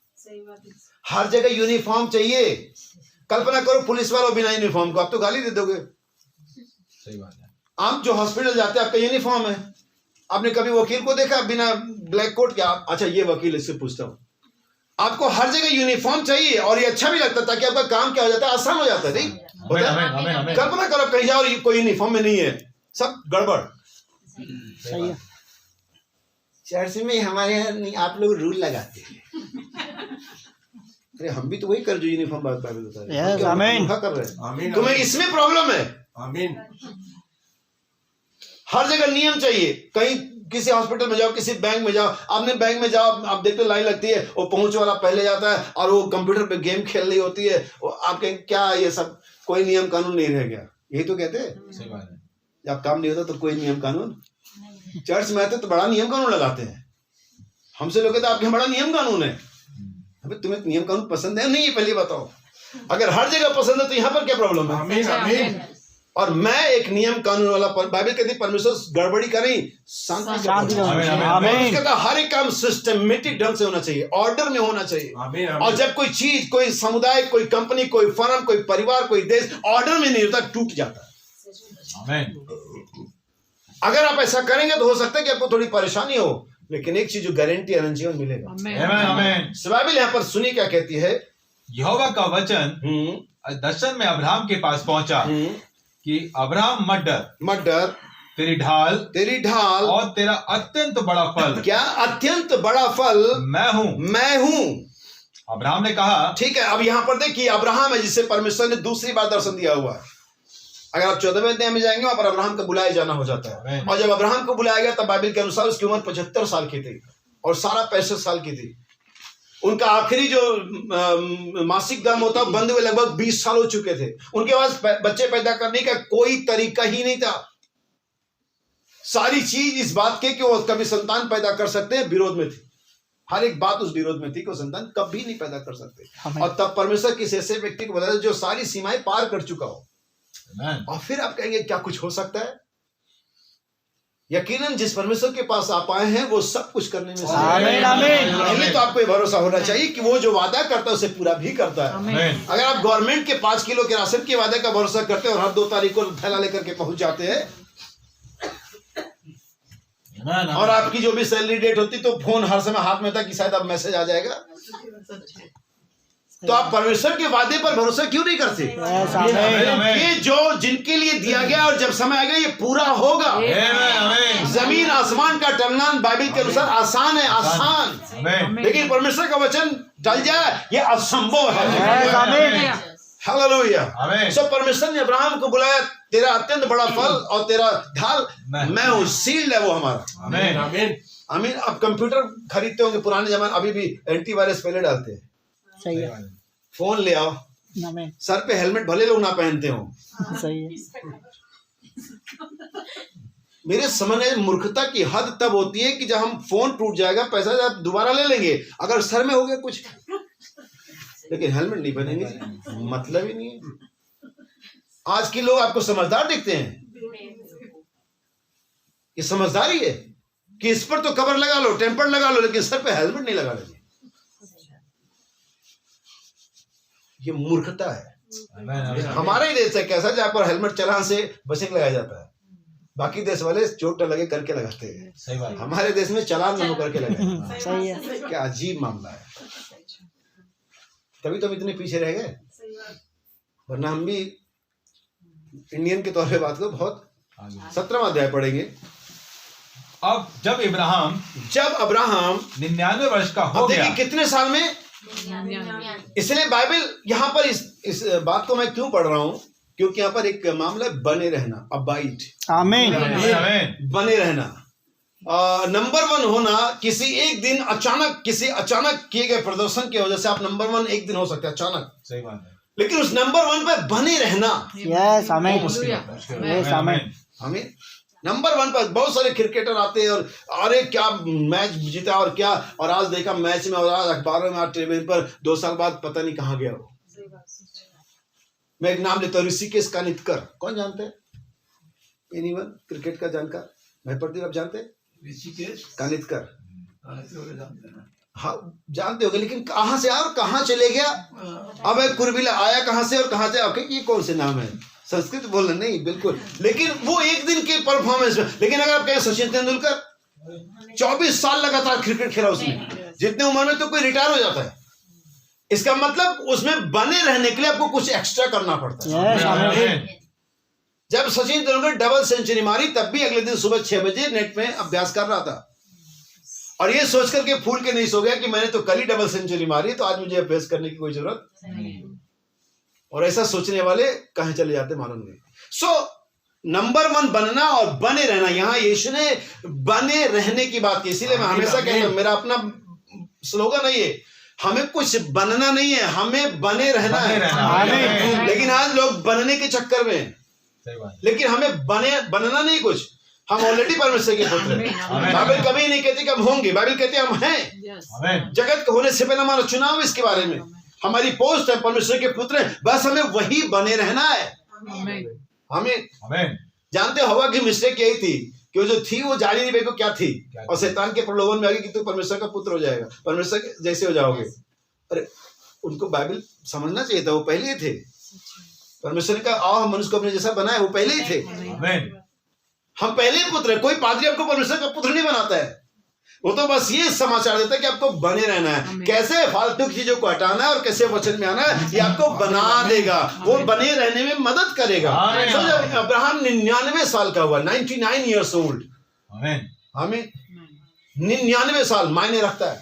हर जगह यूनिफॉर्म चाहिए। कल्पना करो पुलिस वालों बिना यूनिफॉर्म को, आप तो गाली दे दोगे। सही बात है। आप जो हॉस्पिटल जाते हैं आपका यूनिफॉर्म है। आपने कभी वकील को देखा बिना ब्लैक कोट के? अच्छा ये वकील, इससे पूछता हूँ। आपको हर जगह यूनिफॉर्म चाहिए, और ये अच्छा भी लगता है ताकि आपका काम क्या हो जाता है, आसान हो जाता है। नहीं होता है? कल्पना करो कहीं जाओ कोई यूनिफॉर्म में नहीं है, सब गड़बड़। सही है। चर्च में हमारे यहाँ नहीं, आप लोग रूल लगाते हैं। अरे हम भी तो वही कर जो यूनिफॉर्म बाइबल बता रहे हैं। Yes, आमीन। कर रहे हैं। तुम्हें इसमें प्रॉब्लम है। आमीन। हर जगह नियम चाहिए। कहीं किसी हॉस्पिटल में जाओ, किसी बैंक में जाओ, आपने बैंक में जाओ, आप देखते लाइन लगती है, वो पहुंच वाला पहले जाता है और वो कंप्यूटर पे गेम खेल रही होती है। वो आपके क्या ये सब, कोई नियम कानून नहीं रह गया। यही तो कहते हैं। सही बात है। जब काम नहीं होता तो कोई नियम कानून। चर्च में आते तो बड़ा नियम कानून लगाते हैं। हमसे लोग कहते हैं आपके यहाँ बड़ा नियम कानून है। अबे तुम्हें नियम कानून पसंद है नहीं, ये पहले बताओ। अगर हर जगह पसंद है तो यहाँ पर क्या प्रॉब्लम है? आमीन आमीन। और मैं एक नियम कानून वाला, बाइबल कहती है परमेश्वर गड़बड़ी का नहीं, शांति का आमीन। कहता हर एक काम सिस्टमेटिक ढंग से होना चाहिए, ऑर्डर में होना चाहिए। आमीन आमीन। और जब कोई चीज, कोई समुदाय, कोई कंपनी, कोई फर्म, कोई परिवार, कोई देश ऑर्डर में नहीं होता, टूट जाता है। आमीन। अगर आप ऐसा करेंगे तो हो सकता है कि आपको थोड़ी परेशानी हो, लेकिन एक चीज जो गारंटी है, जीवन मिलेगा। आमीन आमीन। बाइबल यहाँ पर सुनिए क्या कहती है। यहोवा का वचन दर्शन में अब्राहम के पास पहुंचा कि अब्राहम मत डर, तेरी ढाल और तेरा अत्यंत बड़ा फल। क्या अत्यंत बड़ा फल? मैं हूं। अब्राहम ने कहा, ठीक है। अब यहाँ पर देखिए अब्राहम है जिसे परमेश्वर ने दूसरी बार दर्शन दिया हुआ है। अगर आप 14वें अध्याय में जाएंगे वहां पर अब्राहम को बुलाया जाना हो जाता है। और जब अब्राहम को बुलाया गया तब बाइबल के अनुसार उसकी उम्र 75 साल की थी और सारा 65 साल की थी। उनका आखिरी जो मासिक दाम होता बंद हुए लगभग 20 साल हो चुके थे। उनके पास बच्चे पैदा करने का कोई तरीका ही नहीं था। सारी चीज इस बात के कि वो कभी संतान पैदा कर सकते हैं विरोध में थी। हर एक बात उस विरोध में थी कि वो संतान कभी नहीं पैदा कर सकते। और तब परमेश्वर किसी ऐसे व्यक्ति को बताया जो सारी सीमाएं पार कर चुका हो। और फिर आप कहेंगे क्या कुछ हो सकता है? यकीनन जिस परमेश्वर के पास आप आए हैं वो सब कुछ करने में आमीन आमीन। पहले तो आपको ये भरोसा होना चाहिए कि वो जो वादा करता है उसे पूरा भी करता है। अगर आप गवर्नमेंट के 5 किलो के राशन के वादे का भरोसा करते हैं और हर 2 तारीख को थैला लेकर के पहुंच जाते हैं, और आपकी जो भी सैलरी डेट होती तो फोन हर समय हाथ में था कि शायद अब मैसेज आ जाएगा, तो आप परमेश्वर के वादे पर भरोसा क्यों नहीं करते? ये जो जिनके लिए दिया गया और जब समय आएगा ये पूरा होगा। जमीन आसमान का टलना बाइबल के अनुसार आसान है, आसान। लेकिन परमेश्वर का वचन टल जाए ये असंभव है। हालेलुया। सो परमेश्वर ने अब्राहम को बुलाया, तेरा अत्यंत बड़ा फल और तेरा ढाल मैं हूं, सील्ड है वो हमारा। आमीन आमीन आमीन। अब कंप्यूटर खरीदते होंगे पुराने जमाने, अभी भी एंटीवायरस पहले डालते हैं। सही है। फोन ले आओ, आमीन। सर पे हेलमेट भले लोग ना पहनते हो। सही है। मेरे समझने मूर्खता की हद तब होती है कि जब हम फोन टूट जाएगा, पैसा जब दोबारा ले लेंगे, अगर सर में हो गया कुछ, लेकिन हेलमेट नहीं पहनेंगे, मतलब ही नहीं है। आज के लोग आपको समझदार दिखते हैं, ये समझदारी है कि इस पर तो कवर लगा लो, टेम्पर लगा लो, लेकिन सर पे हेलमेट नहीं लगा लेंगे। ये मूर्खता है। हमारा ही देश है कैसा जहां पर हेलमेट चलान से बसिंग लगाया जाता है, बाकी देश वाले चोट लगे करके लगाते हैं। सही बात। हमारे देश में चलान न करके लगाते। सही है। क्या अजीब मामला है। तभी तो हम इतने पीछे रह गए, वरना हम भी इंडियन के तौर पे बात को बहुत 17वां अध्याय पढ़ेंगे। अब जब अब्राहम 99 वर्ष का हो गया, कितने साल में? इसलिए बाइबल यहाँ पर इस बात को मैं क्यों पढ़ रहा हूँ, क्योंकि यहाँ पर एक मामला बने रहना, अबाइड। आमीन। बने रहना। नंबर वन होना किसी एक दिन अचानक किए गए प्रदर्शन की वजह से आप नंबर वन एक दिन हो सकते हैं अचानक, सही बात है। लेकिन उस नंबर वन पे बने रहना यस आमीन, मुश्किल है, मुश्किल है। यस आमीन। हमें नंबर वन पर बहुत सारे क्रिकेटर आते हैं और अरे क्या मैच जीता और क्या, और आज देखा मैच में और आज अखबारों में, आज टेलीविजन पर 2 साल बाद पता नहीं कहाँ गया वो। मैं एक नाम लेता हूँ, ऋषिकेश कानितकर, कौन जानते हैं? एनीवन क्रिकेट का जानकार? भाई प्रदीप आप जानते हैं? ऋषिकेश कानितकर, जानते हैं। हाँ जानते होगे, लेकिन कहाँ से आया और कहाँ चले गया? अब एक कुरबिला आया कहाँ से और कहाँ से? ओके, ये कौन से नाम है? संस्कृत बोलना नहीं बिल्कुल, लेकिन वो एक दिन के परफॉर्मेंस में। लेकिन अगर आप कहें सचिन तेंदुलकर 24 साल लगातार क्रिकेट खेला उसने, जितने उम्र में तो कोई रिटायर हो जाता है। इसका मतलब उसमें बने रहने के लिए आपको कुछ एक्स्ट्रा करना पड़ता है। यस आमीन। जब सचिन तेंदुलकर डबल सेंचुरी मारी तब भी अगले दिन सुबह 6 बजे नेट में अभ्यास कर रहा था, और ये सोच करके फूल के नहीं सो गया कि मैंने तो कल ही डबल सेंचुरी मारी तो आज मुझे अभ्यास करने की कोई जरूरत नहीं। और ऐसा सोचने वाले कहां चले जाते मालूम नहीं। सो नंबर वन बनना और बने रहना, यहां यीशु ने बने रहने की बात की। इसीलिए मैं हमेशा कहता हूं, मेरा अपना स्लोगन है ये, हमें कुछ बनना नहीं है, हमें बने रहना है। लेकिन आज लोग बनने के चक्कर में, लेकिन हमें बनना नहीं कुछ, हम ऑलरेडी परमेश्वर के पुत्र हैं। बाइबल कभी नहीं कहती कि हम होंगे, बाइबल कहते हैं हम हैं। जगत के होने से पहले हमारा चुनाव इसके बारे में, हमारी पोस्ट है परमेश्वर के पुत्र हैं, बस हमें वही बने रहना है। हमें जानते हो हवा की मिस्टेक यही थी कि वो जो थी वो जानी नहीं को क्या थी, और शैतान के प्रलोभन में आ गई कि तू परमेश्वर का पुत्र हो जाएगा, परमेश्वर जैसे हो जाओगे। अरे उनको बाइबल समझना चाहिए था, वो पहले ही थे। परमेश्वर का आओ हम मनुष्य को अपने जैसा बनाए, वो पहले ही थे। हम पहले ही पुत्र है। कोई पादरी आपको परमेश्वर का पुत्र नहीं बनाता है, वो तो बस ये समाचार देता है कि आपको बने रहना है। कैसे फालतू की चीजों को हटाना है और कैसे वचन में आना है, ये आपको बना देगा, वो बने रहने में मदद करेगा। अब्राहम 99 साल का हुआ, 99 years old। हमें 99 साल मायने रखता है।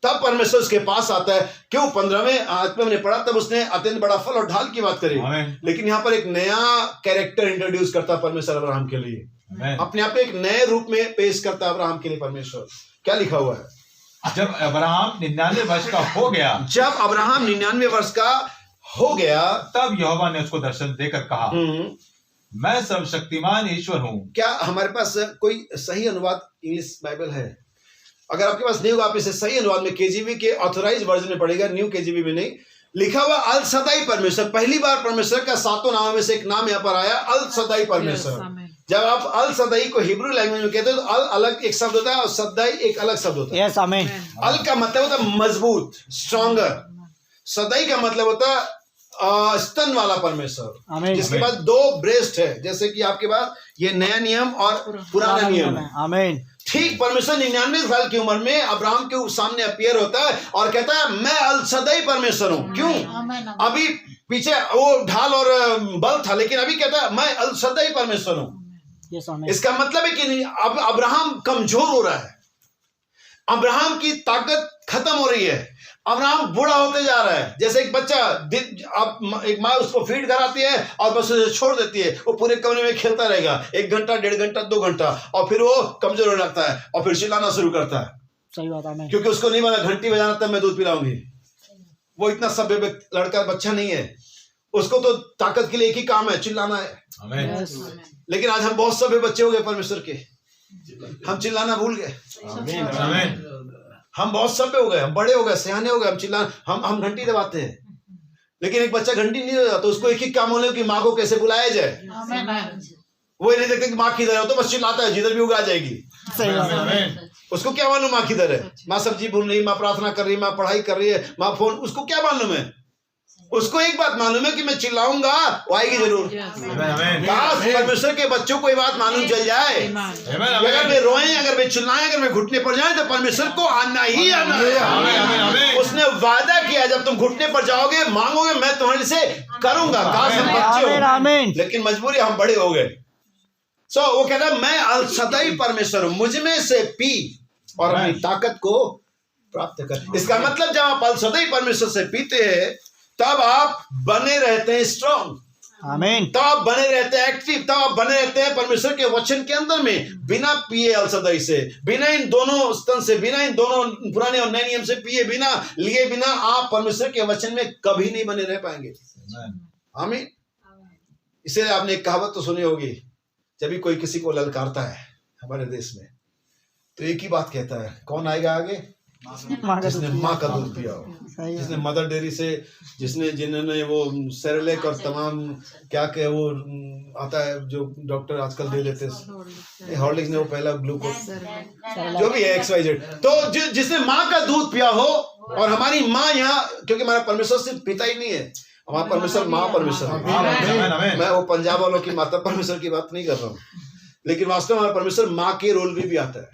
तब परमेश्वर उसके पास आता है। क्यों? 15वें आत्मा में पढ़ा, तब उसने अत्यंत बड़ा फल और ढाल की बात करी। लेकिन यहाँ पर एक नया कैरेक्टर इंट्रोड्यूस करता है परमेश्वर अब्राहम के लिए, अपने आप एक नए रूप में पेश करता है अब्राहम के लिए परमेश्वर। क्या लिखा हुआ है? जब अब्राहम 99 वर्ष का हो गया, जब अब्राहम 99 वर्ष का हो गया, तब यहोवा ने उसको दर्शन देकर कहा, मैं सर्वशक्तिमान ईश्वर हूँ। क्या हमारे पास कोई सही अनुवाद इंग्लिश बाइबल है? अगर आपके पास नहीं होगा, आप इसे सही अनुवाद में केजीबी के ऑथराइज्ड वर्जन में पढ़ेगा, न्यू केजीबी में नहीं। लिखा हुआ अल सदाई परमेश्वर। पहली बार परमेश्वर का 7 नामों में से एक नाम यहाँ पर आया, अल सदाई परमेश्वर। जब आप अल सदाई को हिब्रू लैंग्वेज में कहते हो तो अल अलग एक शब्द होता है और सदाई एक अलग शब्द होता है। यस आमीन। अल का मतलब होता है मजबूत, स्ट्रॉन्गर। सदाई का मतलब होता है स्तन वाला परमेश्वर, जिसके पास 2 ब्रेस्ट है। जैसे कि आपके पास ये नया नियम और पुराना नियम है। आमीन। ठीक परमेश्वर 99 साल की उम्र में अब्राहम के सामने अपीयर होता है और कहता है मैं अल सदाई परमेश्वर हूं। क्यों? अभी पीछे वो ढाल और बल था, लेकिन अभी कहता है मैं अल सदाई परमेश्वर हूं। इसका मतलब है कि अब अब्राहम कमजोर हो रहा है, अब्राहम की ताकत खत्म हो रही है, अब्राहम बूढ़ा होते जा रहा है। जैसे एक बच्चा, एक माँ उसको फीड कराती है और बस उसे छोड़ देती है, वो पूरे कमरे में खेलता रहेगा 1 घंटा, 1.5 घंटा, 2 घंटा, और फिर वो कमजोर होने लगता है और फिर चिल्लाना शुरू करता है। सही बात है, क्योंकि उसको नहीं माना घंटी बजाना तब मैं दूध पिलाऊंगी। वो इतना सभ्य लड़का बच्चा नहीं है, उसको तो ताकत के लिए एक ही काम है, चिल्लाना है। लेकिन आज हम बहुत सभ्य बच्चे हो गए परमेश्वर के, हम चिल्लाना भूल गए। हम बहुत सभ्य हो गए, हम बड़े हो गए, सियाने हो गए, हम घंटी दबाते हैं। लेकिन एक बच्चा घंटी नहीं दबाता, तो उसको एक ही काम होने कि माँ को कैसे बुलाया जाए। वो नहीं देखते कि माँ किधर है, तो बस चिल्लाता है, जिधर भी उगा जाएगी। सही बात है। उसको क्या मालूम माँ किधर है? माँ सब्जी भून रही, माँ प्रार्थना कर रही है, माँ पढ़ाई कर रही है, माँ फोन, उसको क्या मालूम है? उसको एक बात मालूम है कि मैं चिल्लाऊंगा वो आएगी जरूर। काश परमेश्वर के बच्चों को ये बात मालूम चल जाए, अगर वे रोएं, अगर वे चिल्लाएं, अगर वे घुटने पर जाएं, तो परमेश्वर को आना ही आना है। उसने वादा किया जब तुम घुटने पर जाओगे, मांगोगे, मैं तुम्हारे से करूंगा। काश हम बच्चे हो, लेकिन मजबूरी हम बड़े हो गए। वो कहता मैं अल सदाई परमेश्वर हूं, मुझ में से पी और अपनी ताकत को प्राप्त कर। इसका मतलब जब आप अल सदाई परमेश्वर से पीते हैं तब आप बने रहते हैं स्ट्रॉन्ग। आमीन। तब आप बने रहते हैं एक्टिव, तब आप बने रहते हैं परमेश्वर के वचन के अंदर में, बिना पिए अल सदाई से, बिना इन दोनों स्तन से, बिना इन दोनों पुराने और नए नियम से पिए बिना लिए बिना आप परमेश्वर के वचन में कभी नहीं बने रह पाएंगे। आमीन। इसलिए आपने एक कहावत तो सुनी होगी, जब भी कोई किसी को ललकारता है हमारे देश में तो एक ही बात कहता है, कौन आएगा आगे? जिसने माँ का दूध पिया हो, जिसने मदर डेयरी से, जिन्होंने वो सेरेलेक और तमाम क्या क्या वो आता है जो डॉक्टर आजकल दे देते हैं, हॉर्लिक्स ने वो पहला ग्लूकोज जो भी है XYZ, तो जिसने माँ का दूध पिया हो। और हमारी माँ यहाँ, क्योंकि हमारा परमेश्वर सिर्फ पिता ही नहीं है, हमारा परमेश्वर माँ परमेश्वर है। मैं वो पंजाब वालों की माता परमेश्वर की बात नहीं कर रहा हूँ, लेकिन वास्तव में हमारा परमेश्वर माँ के रोल में भी आता है।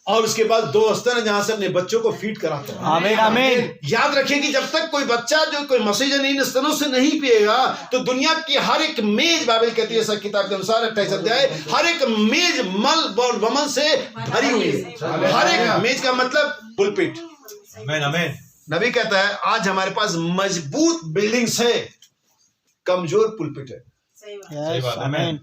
और उसके बाद 2 स्तन है जहां से अपने बच्चों को फीड कराता है। आमीन आमीन। याद रखिए कि जब तक कोई बच्चा जो कोई मसीह इन स्तनों से नहीं पिएगा तो दुनिया की हर एक मेज, बाइबल कहती है ऐसा किताब के अनुसार 28 अध्याय, हर एक मेज मल और वमन से भरी हुई है। हर एक मेज का मतलब पुलपिट। नबी कहता है आज हमारे पास मजबूत बिल्डिंग्स है, कमजोर पुलपिट है। आमीन।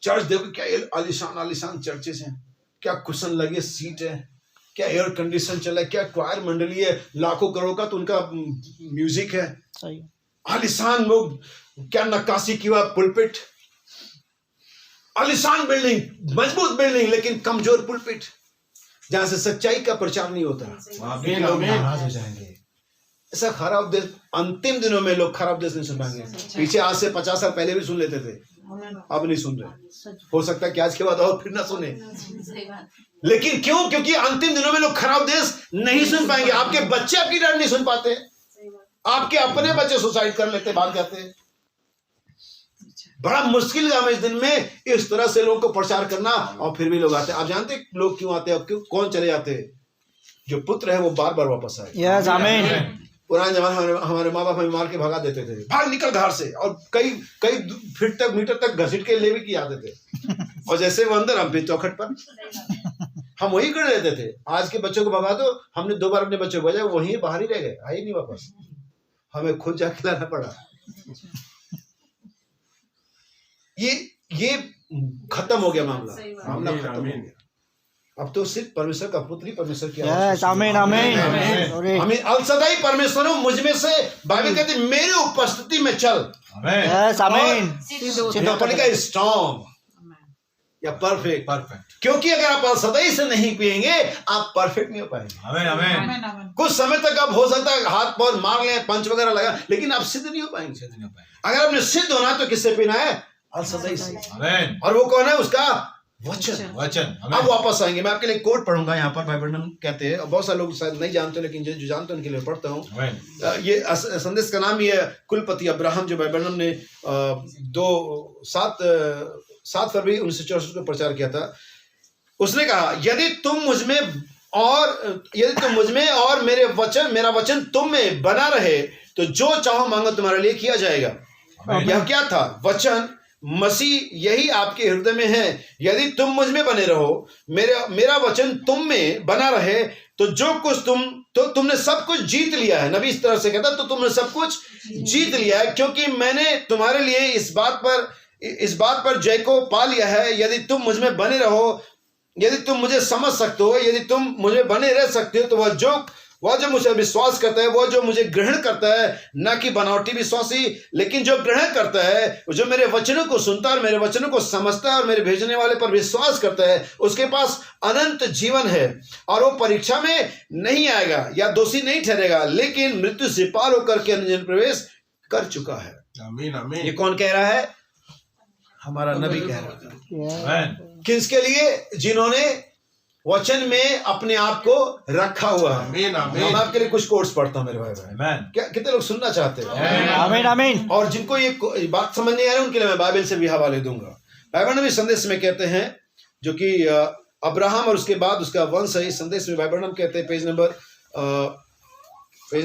चर्च देखो क्या आलीशान आलीशान चर्चेस हैं, क्या कुशन लगे सीट है, क्या एयर कंडीशन चला है, क्या क्वायर मंडली है, लाखों करोड़ का तो उनका म्यूजिक है, आलीशान लोग, क्या नक्काशी की हुआ पुलपिट, आलीशान बिल्डिंग, मजबूत बिल्डिंग, लेकिन कमजोर पुलपिट जहां से सच्चाई का प्रचार नहीं होता। लोग नाराज हो जाएंगे। ऐसा खराब देश, अंतिम दिनों में लोग खराब देश नहीं सुन पाएंगे। पीछे आज से 50 साल पहले भी सुन लेते थे, अब नहीं सुन रहे। हो सकता है कि आज के बाद और फिर ना सुने, लेकिन क्यों? क्योंकि अंतिम दिनों में लोग खराब देश नहीं सुन पाएंगे। आपके बच्चे आपकी डांट नहीं सुन पाते, आपके अपने बच्चे सुसाइड कर लेते, भाग जाते। बड़ा मुश्किल है इस दिन में इस तरह से लोगों को प्रचार करना, और फिर भी लोग आते हैं। आप जानते लोग क्यों आते हैं, क्यों, कौन चले जाते हैं? जो पुत्र है वो बार बार वापस आए। यस आमीन। पुराने जमाने में हमारे माँ बाप हमें मार के भगा देते थे, भाग निकल घर से, और कई फीट तक मीटर तक घसीट के ले भी किया आते थे। और जैसे वो अंदर, हम फिर चौखट पर, हम वही कर लेते थे। आज के बच्चों को भगा दो, हमने 2 बार अपने बच्चों को बजाया, वहीं बाहर ही रह गए, आए नहीं वापस, हमें खुद जाके लाना पड़ा। ये खत्म हो गया मामला खत्म हो गया। अब तो सिर्फ परमेश्वर का पुत्र ही परमेश्वर की आमीन आमीन आमीन। अल सदाई परमेश्वर हूँ, मुझ में से बाइबल कहती है मेरे उपस्थिति में चल। यस आमीन। स्ट्रॉन्ग या परफेक्ट। क्योंकि अगर आप अल सदाई से नहीं पिएंगे आप परफेक्ट नहीं हो पाएंगे। कुछ समय तक आप हो सकता है हाथ पैर मार लें, पंच वगैरह लगा, लेकिन आप सिद्ध नहीं हो पाएंगे। अगर आपने सिद्ध होना है तो किससे पीना है? अल सदाई से। और वो कौन है? उसका वचन। अब वापस आएंगे। मैं आपके लिए कोट पढ़ूंगा यहाँ पर, बाइबल कहते हैं, बहुत सारे लोग शायद नहीं जानते, लेकिन जो जानते हैं उनके लिए पढ़ता हूँ। ये संदेश का नाम ही है कुलपति अब्राहम, जो बाइबल ने 7 फरवरी 1964 को प्रचार किया था। उसने कहा यदि तुम मुझ में और मेरा वचन तुम में बना रहे तो जो चाहो मांगो तुम्हारे लिए किया जाएगा। यह क्या था? वचन मसीह यही आपके हृदय में है। यदि तुम मुझ में बने रहो, मेरा वचन तुम में बना रहे तो जो कुछ तुमने सब कुछ जीत लिया है। नबी इस तरह से कहता, तो तुमने सब कुछ जीत लिया है, क्योंकि मैंने तुम्हारे लिए इस बात पर जय को पा लिया है। यदि तुम मुझ में बने रहो, यदि तुम मुझे समझ सकते हो, यदि तुम मुझे बने रह सकते हो, तो वह जो मुझे विश्वास करता है, वह जो मुझे ग्रहण करता है, न कि बनावटी विश्वासी, लेकिन जो ग्रहण करता है, जो मेरे वचनों को सुनता है और मेरे वचनों को समझता है और मेरे भेजने वाले पर विश्वास करता है, उसके पास अनंत जीवन है और वो परीक्षा में नहीं आएगा या दोषी नहीं ठहरेगा, लेकिन मृत्यु से पार होकर के अन्य प्रवेश कर चुका है। आमीन आमीन। ये कौन कह रहा है? हमारा नबी कह रहा है। किसके लिए? जिन्होंने वचन में अपने आप को रखा हुआ है। आमीन आमीन। मैं आपके लिए कुछ कोट्स पढ़ता हूं मेरे भाई बहन। क्या कितने लोग सुनना चाहते हैं? आमीन आमीन। और जिनको ये बात समझ नहीं आ रही उनके लिए मैं बाइबल से भी हवाले दूंगा। बाइबल में संदेश में कहते हैं, जो कि अब्राहम और उसके बाद उसका वंश है। इस संदेश में बाइबल में कहते हैं, पेज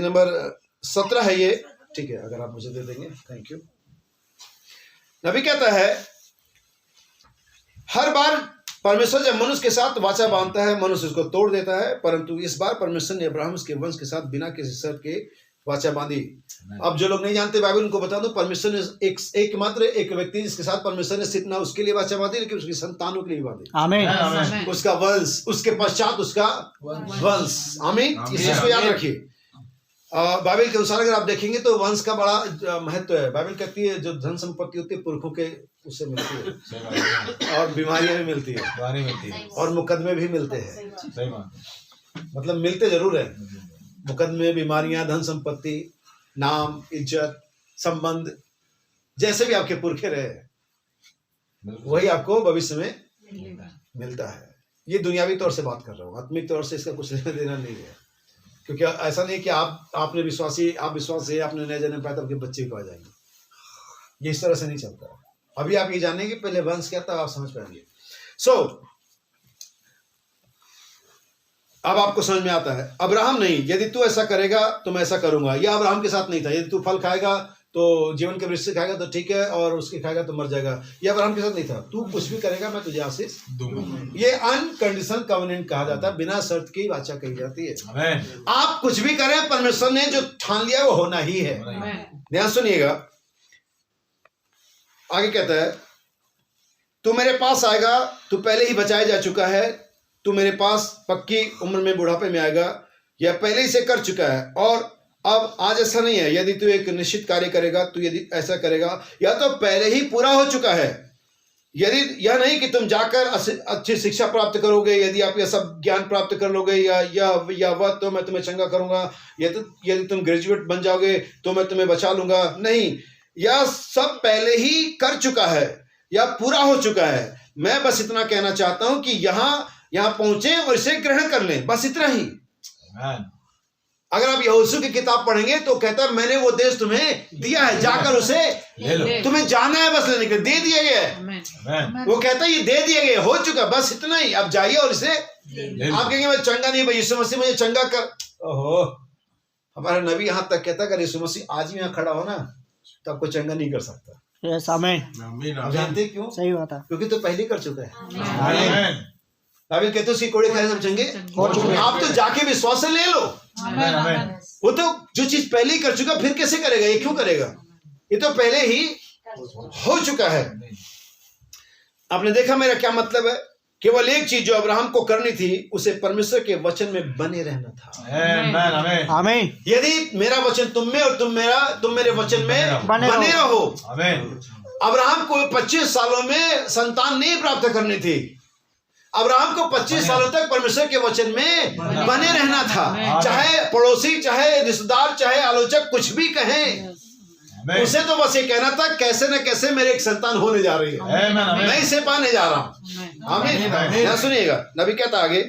नंबर 17 है ये, ठीक है, अगर आप मुझे दे देंगे, थैंक यू। नबी कहता है, हर बार परमेश्वर जब मनुष्य के साथ वाचा बांधता है, मनुष्य उसको तोड़ देता है, परंतु इस बार परमेश्वर ने अब्राहम के वंश के साथ बिना किसी शर्त के वाचा बांधी। अब जो लोग नहीं जानते बाइबल उनको बता दो, परमेश्वर ने एक व्यक्ति जिसके साथ परमेश्वर ने सिर्फ ना उसके लिए वाचा बांधी लेकिन उसकी संतानों के लिए बांधी। आमीन। उसका वंश, उसके पश्चात उसका वंश। आमीन। इस चीज को याद रखिए। बाइबल के अनुसार अगर आप देखेंगे तो वंश का बड़ा महत्व है। बाइबल कहती है जो धन संपत्ति होती है पुरखों के उससे मिलती है, और बीमारियां भी मिलती है, और मुकदमे भी मिलते हैं। मतलब मिलते जरूर है मुकदमे, बीमारियां, धन संपत्ति, नाम, इज्जत, संबंध, जैसे भी आपके पुरखे रहे वही आपको भविष्य में मिलता है। ये दुनियावी तौर से बात कर रहा हूँ, आत्मिक तौर से इसका कुछ लेना देना नहीं है। क्योंकि ऐसा नहीं कि आपने आप विश्वास से आपने नए जन्म पाया तो आपके बच्चे को आ जाएंगे, ये इस तरह से नहीं चलता। अभी आप ये जानेंगे पहले वंश क्या था, आप समझ पाएंगे। अब आपको समझ में आता है। अब्राहम नहीं, यदि तू ऐसा करेगा तो मैं ऐसा करूंगा, यह अब्राहम के साथ नहीं था। यदि तू फल खाएगा तो जीवन के वृक्ष से खाएगा तो ठीक है, और उसके खाएगा तो मर जाएगा, यह अब्राहम के साथ नहीं था। तू कुछ भी करेगा मैं तुझे आशीष दूंगा। ये अनकंडीशनल कवेनेंट कहा जाता है, बिना शर्त की वाचा कही जाती है। आप कुछ भी करें, परमेश्वर ने जो ठान लिया वो होना ही है। ध्यान सुनिएगा, आगे कहता है तू मेरे पास आएगा, तू पहले ही बचाया जा चुका है, तू मेरे पास पक्की उम्र में बुढ़ापे में आएगा, यह पहले ही से कर चुका है। और अब आज ऐसा नहीं है, यदि तू एक निश्चित कार्य करेगा, तू यदि ऐसा करेगा, यह तो पहले ही पूरा हो चुका है। यदि यह नहीं कि तुम जाकर अच्छी शिक्षा प्राप्त करोगे, यदि आप यह सब ज्ञान प्राप्त कर लोगे या वह तो मैं तुम्हें चंगा करूंगा, यदि तुम ग्रेजुएट बन जाओगे तो मैं तुम्हें बचा लूंगा। नहीं, यह सब पहले ही कर चुका है, यह पूरा हो चुका है। मैं बस इतना कहना चाहता हूं कि यहाँ पहुंचे और इसे ग्रहण कर लें, बस इतना ही। अगर आप यहोशू की किताब पढ़ेंगे तो कहता है मैंने वो देश तुम्हें दिया है, जाकर उसे ले लो। तुम्हें जाना है बस लेने के, दे दिया गया है। वो कहता है ये दे दिया गया, हो चुका, बस इतना ही। अब जाइए और इसे आप कहेंगे मैं चंगा नहीं भाई, यीशु मसीह मुझे चंगा कर। ओहो, हमारा नबी यहां तक कहता अगर यीशु मसीह आज भी यहाँ खड़ा हो ना तो आपको चंगा नहीं कर सकता। आमीन। जानते क्यों? सही बात है, क्योंकि तो पहले कर चुका है। बाइबल कहते उसकी कोड़े खाए सब चंगे हो चुके। आप तो जाके विश्वास से ले लो। वो तो जो चीज पहले ही कर चुका, फिर कैसे करेगा? ये क्यों करेगा? ये तो पहले ही हो चुका है। आपने देखा मेरा क्या मतलब है? केवल एक चीज जो अब्राहम को करनी थी, उसे परमेश्वर के वचन में बने रहना था। आमीन। यदि मेरा वचन तुम में और तुम मेरे वचन में बने रहो। अब्राहम को 25 सालों में संतान नहीं प्राप्त करनी थी। अब्राहम को 25 सालों तक परमेश्वर के वचन में बने रहना था। चाहे पड़ोसी, चाहे रिश्तेदार, चाहे आलोचक कुछ भी कहें, उसे तो बस ये कहना था कैसे न कैसे मेरे एक संतान होने जा रही है, मैं इसे पाने जा रहा हूं। आमीन। सुनिएगा, नबी कहता आगे,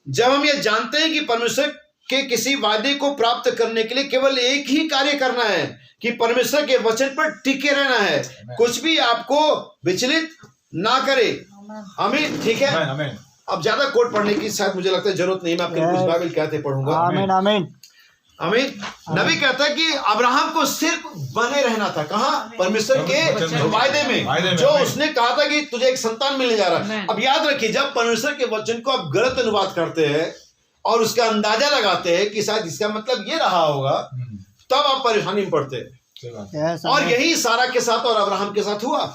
जब हम ये जानते हैं कि परमेश्वर के किसी वादे को प्राप्त करने के लिए केवल एक ही कार्य करना है कि परमेश्वर के वचन पर टिके रहना है, कुछ भी आपको विचलित ना करे। आमीन। ठीक है, अब ज्यादा कोट पढ़ने की शायद मुझे लगता है जरूरत नहीं, मैं आपके कुछ बाइबल कहते पढ़ूंगा। आमीन आमीन आमीन। नबी कहता है कि अब्राहम को सिर्फ बने रहना था। कहाँ? परमेश्वर के वायदे में, जो उसने कहा था कि तुझे एक संतान मिलने जा रहा है। अब याद रखिए, जब परमेश्वर के वचन को आप गलत अनुवाद करते हैं और उसका अंदाजा लगाते हैं कि शायद इसका मतलब ये रहा होगा, तब आप परेशानी में पड़ते हैं। और यही सारा के साथ और अब्राहम के साथ हुआ।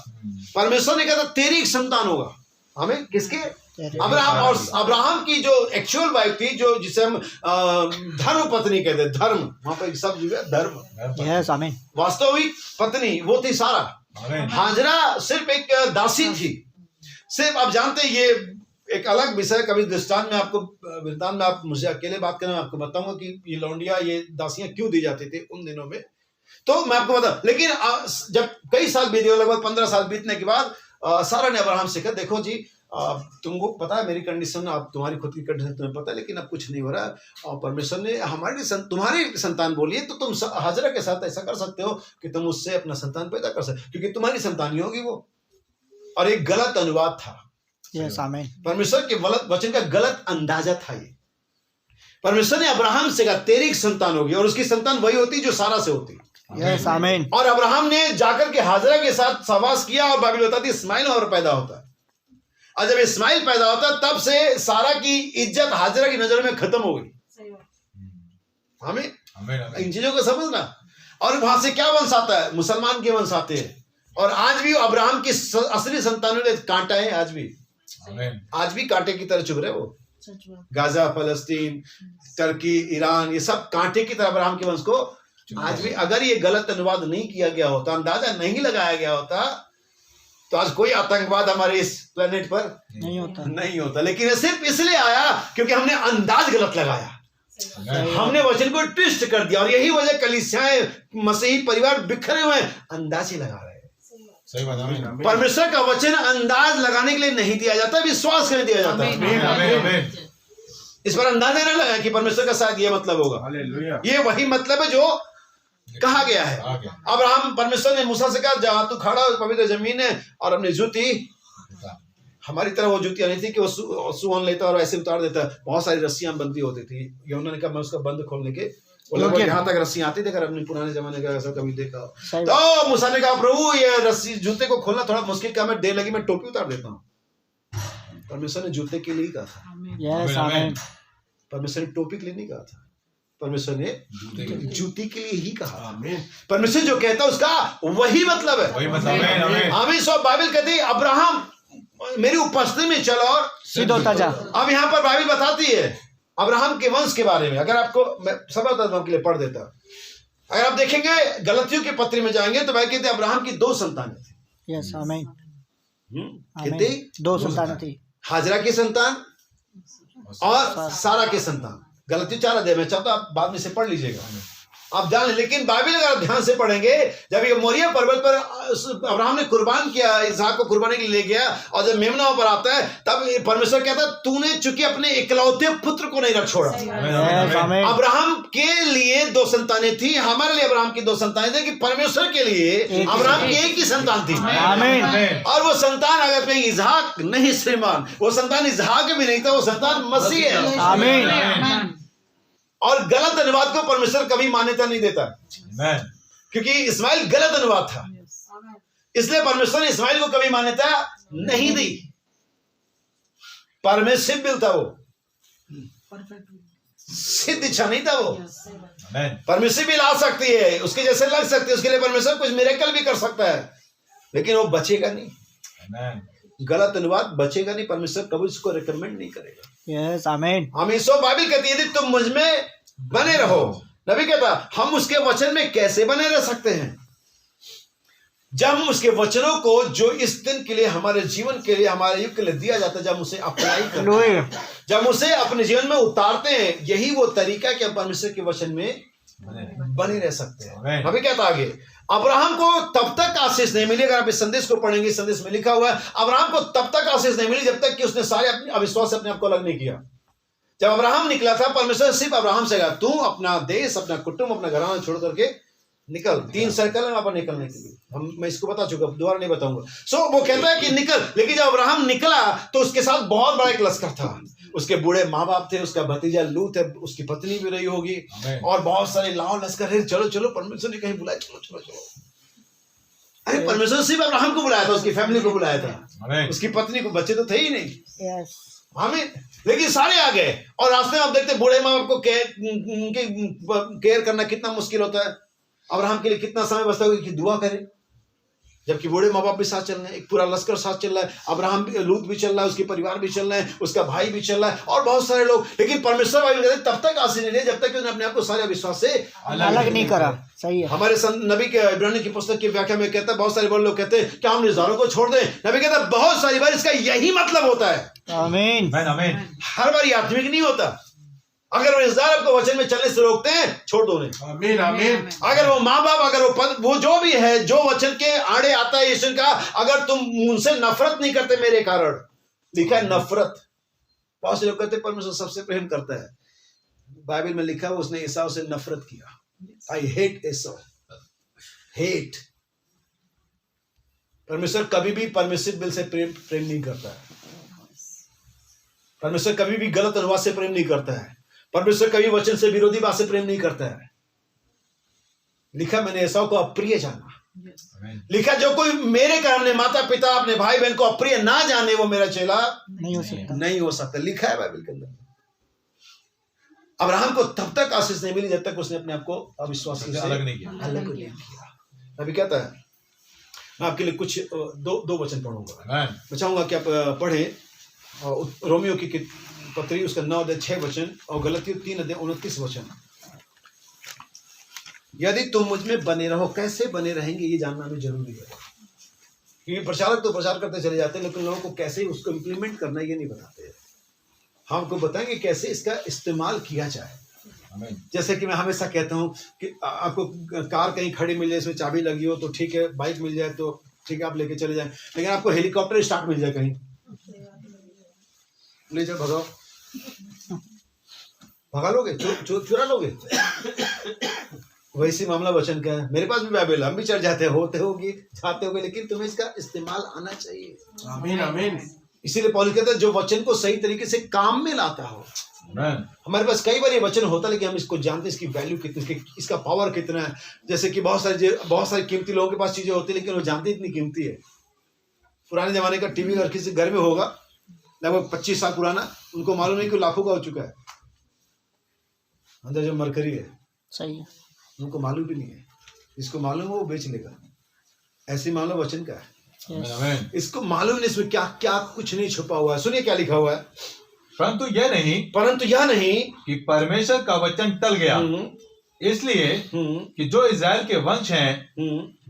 परमेश्वर ने कहा था तेरी एक संतान होगा। हमें किसके? अब्राहम। और अब्राहम की जो एक्चुअल वाइफ थी, जो जिसे हम धर्म पत्नी कहते हैं, धर्म, वहां पर सब जगह धर्म, वास्तविक पत्नी वो थी सारा। हाजरा सिर्फ एक दासी थी। सिर्फ आप जानते हैं, ये एक अलग विषय, कभी दृष्टांत में आप मुझे अकेले बात करना, आपको बताऊंगा कि ये लौंडिया, ये दासियां क्यों दी जाती थी उन दिनों में, तो मैं आपको बता। लेकिन जब कई साल बीत गए, लगभग 15 साल बीतने के बाद सारा ने अब्राहम से कहा, देखो जी, तुमको पता है मेरी कंडीशन, आप तुम्हारी खुद की कंडीशन तुम्हें पता है, लेकिन अब कुछ नहीं हो रहा, और परमेश्वर ने तुम्हारी संतान बोली है, तो तुम हाजरा के साथ ऐसा कर सकते हो कि तुम उससे अपना संतान पैदा कर सकते, क्योंकि तुम्हारी संतान ही होगी वो। और एक गलत अनुवाद था। परमेश्वर के वचन का गलत अंदाजा था ये। परमेश्वर ने अब्राहम से कहा तेरी एक संतान होगी, और उसकी संतान वही होती जो सारा से होती। और अब्राहम ने जाकर के हाजरा के साथ सहवास किया, और बाइबल बताती इस्माइल और पैदा होता है। और जब इस्माइल पैदा होता है, तब से सारा की इज्जत हाजरा की नजर में खत्म हो गई। हमें आमीन इन चीजों को समझना। और वहां से क्या वंश आता है? मुसलमान के वंश आते हैं। और आज भी अब्राहम की असली संतानों ने कांटा है, आज भी, आमीन आज भी कांटे की तरह चुभ रहे वो। गाजा, फलस्तीन, टर्की, ईरान, ये सब कांटे की तरह अब्राहम के वंश को आज भी। अगर ये गलत अनुवाद नहीं किया गया होता, अंदाजा नहीं लगाया गया होता, तो आज कोई आतंकवाद हमारे इस प्लेनेट पर नहीं होता। लेकिन ये सिर्फ इसलिए आया क्योंकि हमने अंदाज गलत लगाया, हमने वचन को ट्विस्ट कर दिया। और यही वजह कलीसियाएं, मसीही परिवार बिखरे हुए अंदाज ही लगा रहे हैं। सही बात, आमीन परमेश्वर का वचन अंदाज लगाने के लिए नहीं दिया जाता, विश्वास करने दिया जाता है। इस पर अंदाजा न लगा कि परमेश्वर का शायद ये मतलब होगा। ये वही मतलब है जो कहा गया है। अब्राहम, परमेश्वर ने मूसा से कहा, जहां तू खड़ा हो पवित्र जमीन है, और अपनी जूती, हमारी तरह वो जूतियां नहीं थी कि वो सुवन लेता और ऐसे उतार देता। बहुत सारी रस्सियां बंदी होती थी। यूहन्ना ने कहा मैं उसका बंद खोलने के, वो लगभग यहाँ तक रस्सियां आती थी। अगर अपने पुराने जमाने का ऐसा कभी देखा तो मूसा ने कहा, प्रभु ये रस्सी, जूते को खोलना थोड़ा मुश्किल काम है, देर लगी, मैं टोपी उतार देता हूँ। परमेश्वर ने जूते के लिए ही कहा था, परमेश्वर ने टोपी के लिए नहीं कहा था, परमेश्वर ने जूती के लिए ही कहा। परमेश्वर जो कहता है उसका वही मतलब है। आमीन। सो बाइबल कहती है अब्राहम मेरी उपस्थिति में चलो और सिद्ध होता जा। अब यहाँ पर बाइबल बताती है अब्राहम के वंश के बारे में। अगर आपको मैं सब के लिए पढ़ देता, अगर आप देखेंगे गलतियों के पत्र में जाएंगे तो बाइबल कहते हैं अब्राहम की 2 संतानें थी। यस आमीन। कितनी? 2 संतानें थी। हाजरा की संतान और सारा के संतान। गलती 4 अध्याय में, चाहता आप बाद में से पढ़ लीजिएगा, आप जान। लेकिन बाइबल अगर आप ध्यान से पढ़ेंगे, जब ये मोरिया पर्वत पर अब्राहम ने कुर्बान किया, इसहाक को कुर्बानी के लिए ले गया, और जब मेमना पर आता है तब परमेश्वर कहता है तूने चूंकि अपने इकलौते पुत्र को नहीं रख छोड़ा। अब्राहम के लिए 2 संतानें थी, हमारे लिए अब्राहम की 2 संतानें थी, कि परमेश्वर के लिए अब्राहम की एक ही संतान थी। और वो संतान अगर कहीं इसहाक नहीं, श्रीमान, वो संतान इसहाक भी नहीं था, वो संतान मसीह है। आमीन। और गलत अनुवाद को परमेश्वर कभी मान्यता नहीं देता, क्योंकि इस्माइल गलत अनुवाद था, इसलिए परमेश्वर ने इस्माइल को कभी मान्यता नहीं दी। परमेश्वर बिल था, वो सिद्ध इच्छा नहीं था। वो परमेश्वर भी ला सकती है, उसके जैसे लग सकती है, उसके लिए परमेश्वर कुछ मिरेकल भी कर सकता है, लेकिन वो बचेगा नहीं। गलत अनुवाद बचेगा नहीं, परमेश्वर कभी उसको रिकमेंड नहीं करेगा। यस आमीन। आमीन। सो बाइबल कहती है यदि तुम मुझ में बने रहो, नबी कहता हम उसके वचन में कैसे बने रह सकते हैं? जब हम उसके वचनों को जो इस दिन के लिए, हमारे जीवन के लिए, हमारे युग के लिए दिया जाता है, जब हम उसे अप्लाई करते हैं, जब हम उसे अपने जीवन में उतारते हैं, यही वो तरीका कि हम परमेश्वर के वचन में बने रह सकते हैं। अभी कहता आगे, अब्राहम को तब तक आशीष नहीं मिली, अगर आप इस संदेश को पढ़ेंगे, संदेश में लिखा हुआ है अब्राहम को तब तक आशीष नहीं मिली जब तक कि उसने सारे अपने अविश्वास से अपने आप को अलग नहीं किया। जब अब्राहम निकला था, परमेश्वर सिर्फ अब्राहम से कहा तू अपना देश, अपना कुटुंब, अपना घराना छोड़ करके निकल। 3 सर्कल है वहां पर निकलने के लिए, मैं इसको बता चुका, दोबारा नहीं बताऊंगा। सो वो कहता है कि निकल, लेकिन जब अब्राहम निकला तो उसके साथ बहुत बड़ा एक लश्कर था। उसके बूढ़े माँ बाप थे, उसका भतीजा लूत है, उसकी पत्नी भी रही होगी, और बहुत सारे लाओ लश्कर है। चलो चलो, परमेश्वर ने कहीं बुलाया, चलो चलो चलो। अरे परमेश्वर सिर्फ अब्राहम को बुलाया था, उसकी फैमिली को बुलाया था, उसकी पत्नी को, बच्चे तो थे ही नहीं। आमीन। लेकिन सारे आ गए, और रास्ते में आप देखते बूढ़े माँ बाप को केयर करना कितना मुश्किल होता है। अब्राहम के लिए कितना समय बचता है कि दुआ करे, जबकि बूढ़े माँ बाप भी साथ चल रहे हैं, एक पूरा लश्कर साथ चल रहा है, अब्राहम लूत भी चल रहा है, उसके परिवार भी चल रहे हैं, उसका भाई भी चल रहा है, और बहुत सारे लोग। लेकिन परमेश्वर बाइबल कहते हैं तब तक आशीष नहीं लिया जब तक कि उन्होंने अपने आप को सारे विश्वास से अलग नहीं करा। सही है। हमारे नबी के इब्रानी की पुस्तक की व्याख्या में कहता है, बहुत सारे लोग कहते हैं क्या हम निज़ारों को छोड़ दें? नबी कहता है बहुत सारी बार इसका यही मतलब होता है। आमीन। हर बार आत्मिक नहीं होता। अगर वो रिश्तेदार आपको वचन में चलने से रोकते हैं, छोड़ दो उन्हें। आमीन आमीन। अगर वो माँ बाप, अगर वो जो भी है, जो वचन के आड़े आता है यीशु का, अगर तुम उनसे नफरत नहीं करते मेरे कारण, लिखा है नफरत। बहुत से लोग कहते हैं परमेश्वर सबसे प्रेम करता है, बाइबल में लिखा है उसने एसाव से नफरत किया। I hate Esau, hate. परमेश्वर कभी भी परमिसिव बिल से प्रेम नहीं करता है। परमेश्वर कभी भी गलत अनुवाद से प्रेम नहीं करता है। परमेश्वर कभी वचन से विरोधी बात से प्रेम नहीं करता है। लिखा मैंने एसाव को अप्रिय जाना। लिखा जो कोई मेरे कारण अपने माता पिता, अपने भाई बहन को अप्रिय ना जाने, वो मेरा चेला नहीं हो सकता। लिखा है बाइबल के अंदर। अब्राहम को तब तक आशीष नहीं मिली जब तक उसने अपने आप को अविश्वासी से अलग नहीं किया। अलग नहीं किया। अभी कहता है, मैं आपके लिए कुछ दो वचन पढ़ूंगा। मैं चाहूंगा कि आप पढ़ें रोमियो की पत्री उसका 9:6 और गलतियों 3:29। यदि तुम मुझ में बने रहो, कैसे बने रहेंगे ये जानना भी जरूरी है, क्योंकि प्रचारक तो प्रचार करते चले जाते हैं लेकिन लोगों को कैसे उसको इम्प्लीमेंट करना ये नहीं बताते। हम आपको बताएंगे कैसे इसका इस्तेमाल किया जाए। जैसे कि मैं हमेशा कहता हूँ कि आपको कार कहीं खड़ी मिल जाए, इसमें चाबी लगी हो तो ठीक है, बाइक मिल जाए तो ठीक है, आप लेके चले जाएं, लेकिन आपको हेलीकॉप्टर स्टार्ट मिल जाए कहीं, ले जाओ, भगाओ, भगा लोगे, चुरा लोगे। वैसी मामला वचन का है। मेरे पास भी बाइबल, हम भी चढ़ जाते जाते होगे, लेकिन तुम्हें इसका इस्तेमाल आना चाहिए। आमीन आमीन। इसीलिए पौलुस कहता है जो वचन को सही तरीके से काम में लाता हो। हमारे पास कई बार ये वचन होता है लेकिन हम इसको जानते हैं इसकी वैल्यू कितनी, इसका पावर कितना है। जैसे कि बहुत सारे कीमती लोगों के पास चीजें होती है लेकिन वो जानते इतनी कीमती है। पुराने जमाने का टीवी अगर किसी घर में होगा लगभग 25 साल पुराना, उनको मालूम नहीं कि लाखों का हो चुका है, अंदर जो मरकरी है, सही है, उनको मालूम भी नहीं है। इसको मालूम है वो बेच लेगा। ऐसी मामला वचन का है। इसको मालूम नहीं इसमें क्या क्या कुछ नहीं छुपा हुआ है। सुनिए क्या लिखा हुआ है, परंतु यह नहीं कि परमेश्वर का वचन टल गया, इसलिए कि जो इजराइल के वंश हैं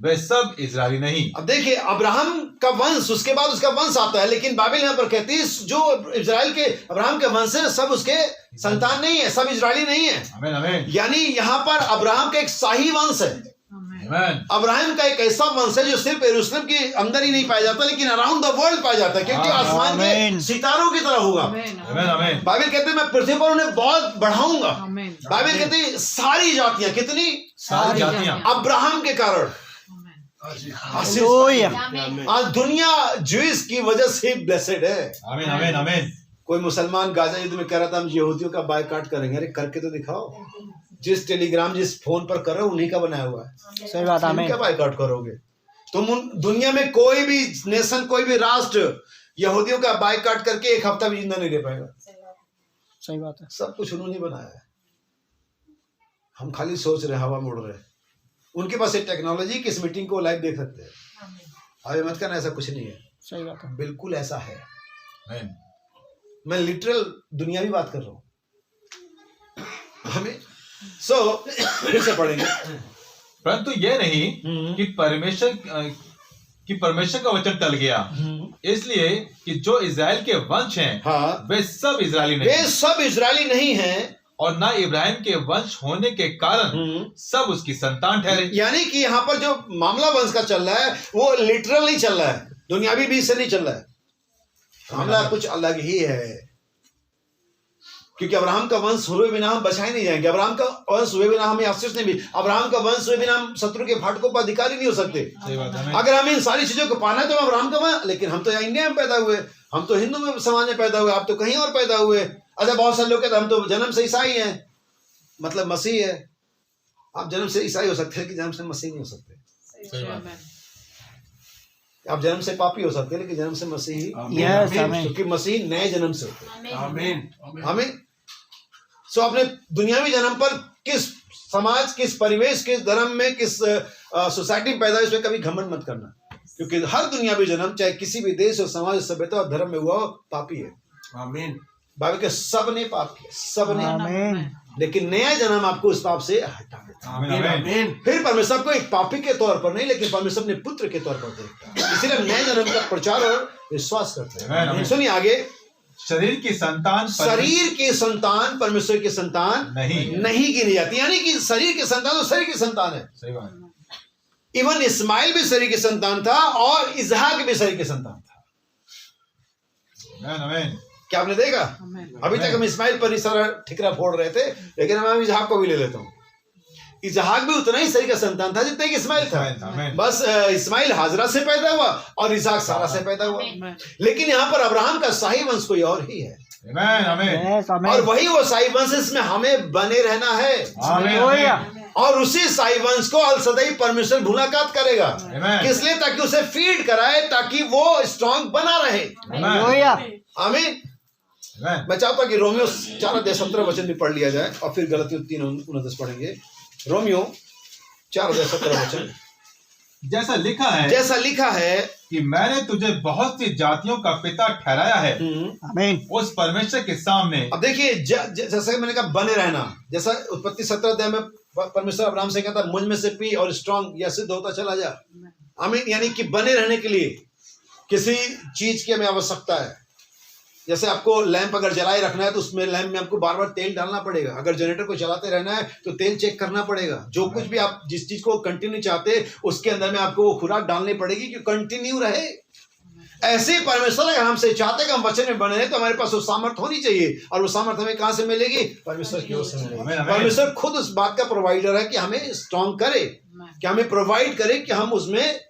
वे सब इजरायली नहीं। अब देखिए अब्राहम का वंश, उसके बाद उसका वंश आता है, लेकिन बाइबल यहाँ पर कहती है जो इजराइल के अब्राहम के वंश है सब उसके संतान नहीं है, सब इजरायली नहीं है। आमीन आमीन। यानी यहाँ पर अब्राहम का एक शाही वंश है। अब्राहम का एक ऐसा वंश है जो सिर्फ यरूशलेम के अंदर ही नहीं पाया जाता लेकिन अराउंड द वर्ल्ड पाया जाता है, क्योंकि आसमान के सितारों की तरह होगा। बाइबल कहते हैं मैं पृथ्वी पर उन्हें बहुत बढ़ाऊंगा। बाइबल कहते हैं सारी जातियां, कितनी सारी जातियां अब्राहम के कारण। आज दुनिया ज्यूइश की वजह से ब्लेसेड है। आमीन आमीन आमीन। कोई मुसलमान गाजा युद्ध में कह रहा था हम यहूदियों का बायकॉट करेंगे। अरे करके तो दिखाओ। जिस टेलीग्राम जिस फोन पर कर रहे हो उन्हीं का बनाया हुआ है। सही बात है। क्या बायकॉट करोगे तुम? दुनिया में कोई भी नेशन, कोई भी राष्ट्र यहूदियों का बायकॉट करके एक हफ्ता भी जिंदा नहीं रह पाएगा। सही बात है। सब कुछ उन्होंने बनाया है, हम खाली सोच रहे, हवा मोड़ रहे। उनके पास एक टेक्नोलॉजी कि इस मीटिंग को लाइव देख सकते हैं। अभी मत करना, ऐसा कुछ नहीं है। सही बात है, बिल्कुल ऐसा है। मैं लिटरल दुनियावी बात कर रहा हूँ। हमें फिर से पढ़ेंगे। परंतु यह नहीं कि परमेश्वर का वचन टल गया, इसलिए कि जो इजराइल के वंश हैं वे सब इजरायली नहीं, वे सब इजरायली नहीं हैं, और ना इब्राहिम के वंश होने के कारण सब उसकी संतान ठहरे। यानी कि यहाँ पर जो मामला वंश का चल रहा है वो लिटरल नहीं चल रहा है, दुनियावी भी से नहीं चल रहा है। मामला कुछ अलग ही है, क्योंकि अब्राहम का वंश हुए बिना हम बचाए नहीं जाएंगे। अब्राहम का वंश हुए बिना हमें आशीष नहीं मिली। अब्राहम का वंश हुए बिना हम शत्रु के फाटकों पर अधिकारी नहीं हो सकते। अगर हमें इन सारी चीजों को पाना है तो अब्राहम का वंश, लेकिन हम तो यहाँ इंडिया में पैदा हुए, हम तो हिंदू में समाज में पैदा हुए, आप तो कहीं और पैदा हुए। अच्छा, बहुत सारे लोग कहते हैं हम तो जन्म से ईसाई हैं, मतलब मसीह है। आप जन्म से ईसाई हो सकते हैं कि जन्म से मसीह नहीं हो सकते। आप जन्म से पापी हो सकते हैं लेकिन जन्म से मसीही, क्योंकि मसीह नए जन्म से होते हैं। आमीन आमीन। सो अपने दुनियावी जन्म पर किस समाज, किस परिवेश, किस धर्म में, किस सोसाइटी में पैदा, इसमें कभी घमंड मत करना, क्योंकि हर दुनियावी जन्म चाहे किसी भी देश और समाज, सभ्यता और धर्म में हुआ हो, पापी है। आमीन। बाइबल के सब ने पाप किया, सब ने, लेकिन नया जन्म आपको उस पाप से हटा देता है। फिर परमेश्वर को एक पापी के तौर पर नहीं, लेकिन परमेश्वर अपने पुत्र के तौर पर देखता है। इसलिए नए जन्म का प्रचार और विश्वास करते हैं। सुनिए आगे, शरीर की संतान परमेश्वर की संतान नहीं गिनी जाती। यानी कि शरीर की संतान तो शरीर की संतान है। सही बात। इवन इस्माइल भी शरीर की संतान था और इसहाक भी शरीर की संतान था। क्या आपने देखा? अभी तक हम इस्माइल पर ही सारा ठिकरा फोड़ रहे थे, लेकिन हम इसहाक को भी ले लेता हूँ। इसहाक भी उतना ही शरीर का संतान था जितना कि इस्माइल था। बस इस्माइल हाजरा से पैदा हुआ और इसहाक सारा से पैदा हुआ। लेकिन यहाँ पर अब्राहम का शाही वंश कोई और ही है। और वही वो शाही वंश इसमें हमें बने रहना है। और उसी शाही वंश को अल सदैव परमेश्वर मुलाकात करेगा। किस लिए? ताकि उसे फीड कराए, ताकि वो स्ट्रांग बना रहे। आमीन। मैं चाहता हूं कि रोमियो 4:17 भी पढ़ लिया जाए और फिर गलतियों 3:29 पढ़ेंगे। रोमियो 4:17। जैसा लिखा है कि मैंने तुझे बहुत सी जातियों का पिता ठहराया है आमीन। उस परमेश्वर के सामने। अब देखिए जैसा मैंने कहा बने रहना, जैसा उत्पत्ति 17 अध्याय में परमेश्वर अब्राहम से कहता मुझ में से पी और स्ट्रांग या सिद्ध होता चला जा। आमीन। यानी कि बने रहने के लिए किसी चीज की हमें आवश्यकता है। जैसे आपको लैंप अगर जलाए रखना है तो उसमें लैंप में आपको बार बार तेल डालना पड़ेगा। अगर जनरेटर को चलाते रहना है तो तेल चेक करना पड़ेगा। जो कुछ भी आप जिस चीज को कंटिन्यू चाहते हैं उसके अंदर में आपको वो खुराक डालनी पड़ेगी कि कंटिन्यू रहे। ऐसे ही परमेश्वर हमसे चाहते कि हम वचन में बने रहे तो हमारे पास वो सामर्थ होनी चाहिए। और वो सामर्थ हमें कहां से मिलेगी? परमेश्वर की ओर से मिलेगी। परमेश्वर खुद उस बात का प्रोवाइडर है कि हमें स्ट्रॉन्ग करे, कि हमें प्रोवाइड करे कि हम उसमें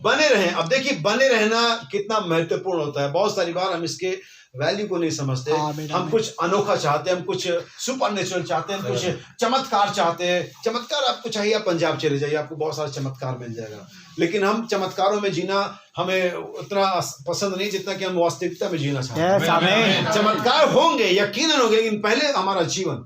बने रहें। अब देखिए बने रहना कितना महत्वपूर्ण होता है। बहुत सारी बार हम इसके वैल्यू को नहीं समझते। हम कुछ अनोखा चाहते हैं, हम कुछ सुपर नेचुरल चाहते हैं, हम कुछ चमत्कार चाहते हैं। चमत्कार आपको चाहिए, आप पंजाब चले जाइए, आपको बहुत सारा चमत्कार मिल जाएगा। लेकिन हम चमत्कारों में जीना हमें उतना पसंद नहीं जितना कि हम वास्तविकता में जीना चाहते हैं। चमत्कार होंगे, यकीनन होंगे, लेकिन पहले हमारा जीवन।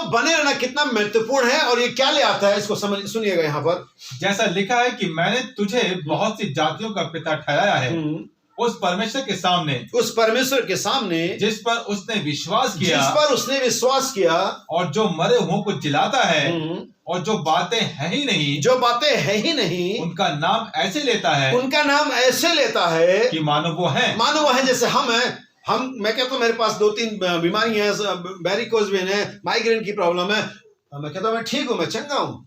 बने रहना कितना महत्वपूर्ण है। और ये क्या ले आता है इसको सुनिएगा यहाँ पर। जैसा लिखा है कि मैंने तुझे बहुत सी जातियों का पिता ठहराया है उस परमेश्वर के सामने जिस पर उसने विश्वास किया और जो मरे हुओं को जिलाता है और जो बातें हैं ही नहीं उनका नाम ऐसे लेता है कि मानो वो है जैसे हम मैं कहता हूँ मेरे पास 2-3 बीमारियां हैं, वेरिकोज वेन है, माइग्रेन की प्रॉब्लम है। मैं कहता हूँ मैं ठीक हूँ, मैं चंगा हूँ।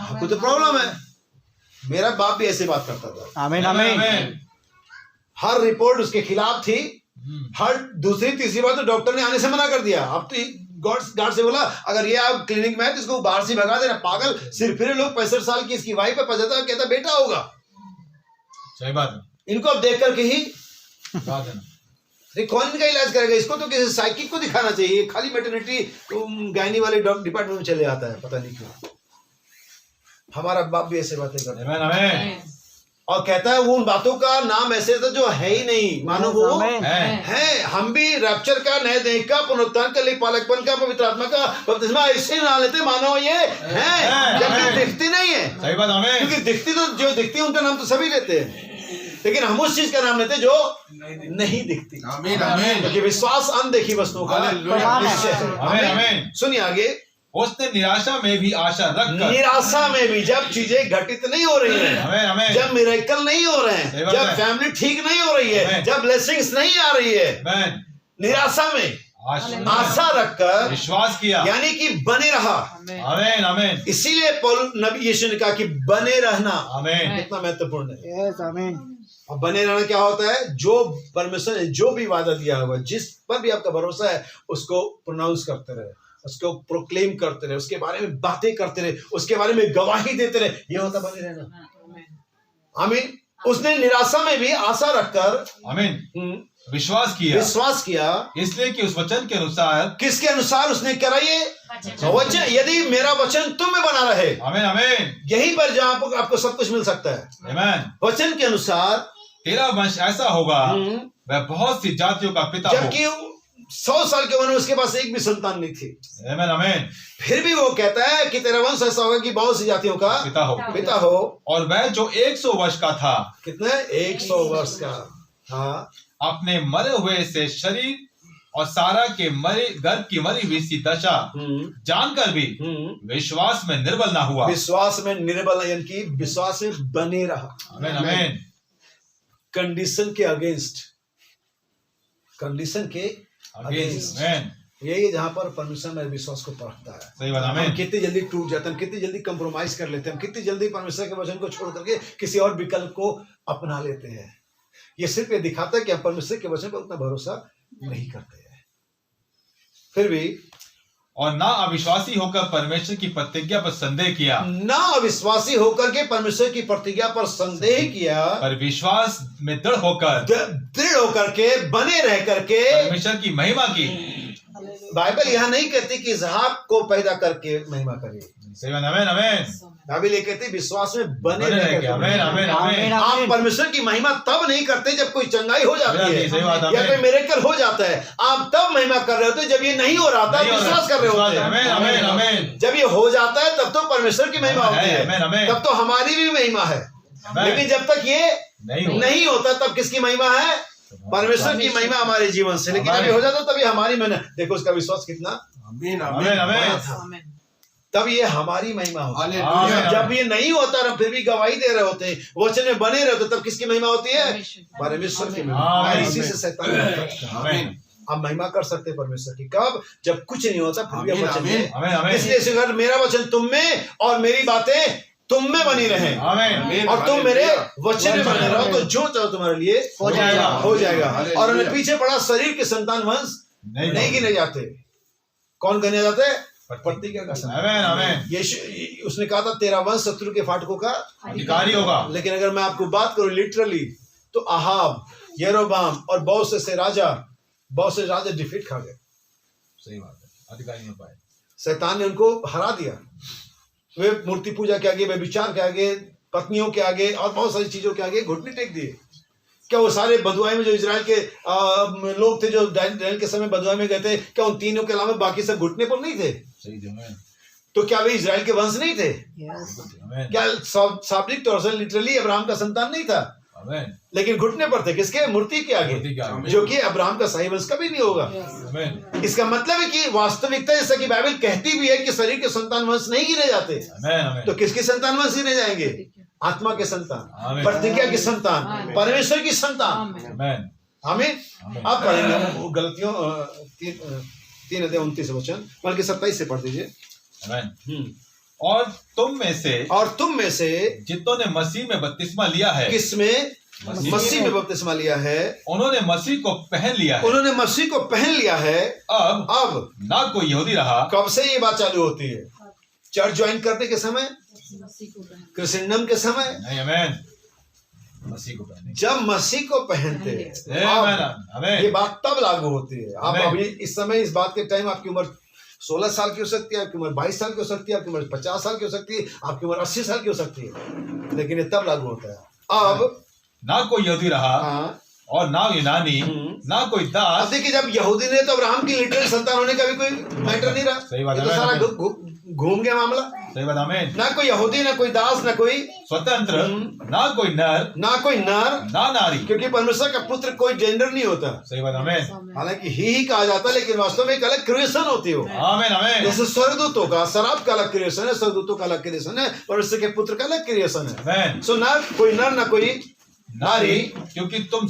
आपको तो प्रॉब्लम है। मेरा बाप भी ऐसे बात करता था। आमीन। हर रिपोर्ट उसके खिलाफ थी। हर दूसरी तीसरी बार तो डॉक्टर ने आने से मना कर दिया। अब तो गार्ड से बोला अगर ये आप क्लिनिक में है तो इसको बाहर से भगा देना। पागल सिर फिरे लोग। 65 साल की इसकी वाइफ है, 75 कहता बेटा होगा। सही बात है। इनको अब देख करके ही कौन इनका इलाज करेगा? इसको तो किसी साइकिक को दिखाना चाहिए। खाली मैटरनिटी गायनी वाले डिपार्टमेंट में चले आता है, पता नहीं क्यों। हमारा बाप भी ऐसे बातें करता है और कहता है वो उन बातों का नाम ऐसे था जो है ही नहीं, मानो वो है। हम भी रैप्चर का, नए देह का, पुनरुत्थान का, पालकपन का, पवित्र आत्मा का बपतिस्मा ऐसे ना लेते मानो ये है, जबकि दिखती नहीं है। सही बात। हमें क्योंकि दिखती तो जो दिखती है उनका नाम तो सभी लेते हैं, लेकिन हम उस चीज का नाम लेते जो नहीं दिखती। क्योंकि विश्वास अनदेखी वस्तुओं का निश्चय है। सुनिए आगे। उसने निराशा में भी आशा रखकर, निराशा में भी जब चीजें घटित नहीं हो रही हैं, जब मिरेकल नहीं हो रहे हैं, जब फैमिली ठीक नहीं हो रही है, जब ब्लेसिंग्स नहीं आ रही है, निराशा में आशा रखकर विश्वास किया, यानी कि बने रहा। आमीन आमीन। इसीलिए पौलुस नबी यीशु ने कहा कि बने रहना आमीन कितना महत्वपूर्ण है। आमीन। अब बने रहना क्या होता है? जो परमेश्वर ने जो भी वादा दिया हुआ, जिस पर भी आपका भरोसा है, उसको प्रोनाउंस करते रहे, उसको प्रोक्लेम करते रहे, उसके बारे में बातें करते रहे, उसके बारे में गवाही देते रहे। ये होता बने रहना। आमीन। उसने निराशा में भी आशा रखकर आमीन विश्वास किया, इसलिए कि उस वचन के अनुसार, किसके अनुसार उसने करा ये वचन? यदि मेरा वचन तुम में बना रहे। आमीन आमीन। यहीं पर जहां आपको सब कुछ मिल सकता है। आमीन। वचन के अनुसार तेरा वंश ऐसा होगा वह बहुत सी जातियों का पिता हो। जबकि 100 साल के वन उसके पास एक भी संतान नहीं थी। आमीन आमीन। फिर भी वो कहता है कि तेरा वंश ऐसा होगा कि बहुत सी जातियों का पिता हो। और वह जो 100 वर्ष का था, कितने? 100 वर्ष का। हाँ। अपने मरे हुए से शरीर और सारा के गर्भ की मरी हुई सी दशा जानकर भी विश्वास में निर्बल ना हुआ। विश्वास में निर्बल यानी कि विश्वास में बने रहा। आमीन आमीन। कंडीशन के अगेंस्ट, कंडीशन के अगेंस्ट। यही जहां पर परमेश्वर में विश्वास को परखता है। सही बात। आमीन। हम कितनी जल्दी टूट जाते हैं, हम कितनी जल्दी कंप्रोमाइज कर लेते हैं, हम कितनी जल्दी परमेश्वर के वचन को छोड़ करके किसी और विकल्प को अपना लेते हैं। ये सिर्फ ये दिखाता है कि हम परमेश्वर के वचन पर उतना भरोसा नहीं करते हैं। फिर भी और ना अविश्वासी होकर परमेश्वर की प्रतिज्ञा पर संदेह किया, ना अविश्वासी होकर के परमेश्वर की प्रतिज्ञा पर संदेह किया, पर विश्वास में दृढ़ होकर के बने रह करके परमेश्वर की महिमा की। बाइबल यहां नहीं कहती कि इसहाक को पैदा करके महिमा करे। सही बात, आमीन आमीन। बाइबल ये कहती है विश्वास में बने बने रह रहे के, आमीन आमीन आमीन। आप परमेश्वर की महिमा तब नहीं करते जब कोई चंगाई हो जाती है सही बात, या कोई मिरेकल हो जाता है। आप तब महिमा कर रहे होते जब ये नहीं हो रहा था, विश्वास कर रहे होते आमीन आमीन आमीन। हैं। जब ये हो जाता है तब तो परमेश्वर की महिमा होती आमीन है, आमीन। तब तो हमारी भी महिमा है। लेकिन जब तक ये नहीं होता तब किसकी महिमा है? परमेश्वर की महिमा हमारे जीवन से। लेकिन अभी हो जाता तभी हमारी महिमा। देखो उसका विश्वास कितना, आमीन आमीन आमीन। तब ये हमारी महिमा होती है। हालेलुया। जब ये नहीं होता ना फिर भी गवाही दे रहे होते हैं, वचन में बने रहे होते, तब किसकी महिमा होती है? परमेश्वर की महिमा। आमीन। इसी से शैतान आमीन आप महिमा कर सकते हैं परमेश्वर की। कब? जब कुछ नहीं होता फिर भी आमीन, वचन आमीन। में। आमीन आमीन इसलिए इस घर मेरा वचन तुम में और मेरी बातें तुम में बनी रहे, आमीन। और तुम मेरे वचन में बने रहो तो जो चाहो तुम्हारे लिए हो जाएगा। हो जाएगा। हालेलुया। और उन्हें पीछे पड़ा शरीर के संतान वंश नहीं गिने जाते। कौन गिने जाते? प्रतिज्ञा का संतान। आमीन आमीन। यीशु उसने कहा था तेरा वंश शत्रु के फाटकों का अधिकारी होगा। लेकिन अगर मैं आपको बात करूं लिटरली तो अहाब, यरोबाम और बहुत से राजा डिफीट खा गए। सही बात है, अधिकारी नहीं हो पाए। शैतान ने उनको हरा दिया। वे मूर्ति पूजा के आगे, वे विचार के आगे, पत्नियों के आगे और बहुत सारी चीजों के आगे घुटने टेक दिए। क्या वो सारे बदुआई में जो इजराइल के लोग थे जो डैनियल के समय बदुआई में गए थे, क्या उन तीनों के अलावा बाकी सब घुटने पर नहीं थे? सही है, आमीन तो क्या वे इजराइल के वंश नहीं थे? आमीन क्या शाब्दिक तौर से लिटरली अब्राहम का संतान नहीं था? आमीन। लेकिन घुटने पर थे किसके? मूर्ति के आगे, मूर्ति के आगे। जो कि अब्राहम का सही वंश कभी नहीं होगा। आमीन इसका मतलब है कि वास्तविकता जैसा कि बाइबल कहती भी है कि शरीर के संतान वंश नहीं गिने जाते, आमीन आमीन। तो किसके संतान वंश गिने जाएंगे? आत्मा के संतान, आमीन। प्रतिज्ञा के संतान, परमेश्वर की संतान। आमीन आमीन। आप पढ़ेंगे वो गलतियों 3:29 वचन, बल्कि 27 से पढ़ दीजिए। आमीन। और तुम में से जितनों ने मसीह में बपतिस्मा लिया है, किसमें? मसीह में बपतिस्मा लिया है, उन्होंने मसीह को पहन लिया है। उन्होंने मसीह को पहन लिया है। अब ना कोई यहूदी रहा। कब से ये बात चालू होती है? चर्च ज्वाइन करने के समय, क्रिश्चियनडम के समय, नहीं आमीन, मसीह को पहने। जब मसीह को पहनते हैं आमीन अब आमीन। ये बात तब लागू होती है। आप आमीन। अभी इस समय इस बात के टाइम आपकी उम्र 16 साल की हो सकती है, आपकी उम्र 22 साल की हो सकती है, आपकी उम्र 50 साल की हो सकती है, आपकी उम्र 80 साल की हो सकती है, लेकिन ये तब लागू होता है। अब ना कोई यहूदी रहा हाँ, और ना यूनानी, ना कोई अब दास। देखिए जब यहूदी ने तो अब्राहम की लिटरल संतान होने का भी कोई मैटर नहीं रहा। सही बात ये है, तो सारा आमीन। घूम गया मामला। सही बात, आमीन। ना कोई यहूदी, ना कोई दास, ना कोई स्वतंत्र, ना कोई नर, ना कोई नर, ना नारी, क्योंकि परमेश्वर का पुत्र कोई जेंडर नहीं होता। सही बात, आमीन हालांकि ही कहा जाता है, लेकिन वास्तव में एक अलग क्रिएशन होती है वो। आमीन आमीन। जैसे स्वर्गदूतों का, शराब का अलग क्रिएशन है, स्वर्गदूतों का अलग क्रिएशन है, परमेश्वर के पुत्र का अलग क्रिएशन है। आमीन। सो ना कोई नर, ना कोई नारी, क्योंकि तुम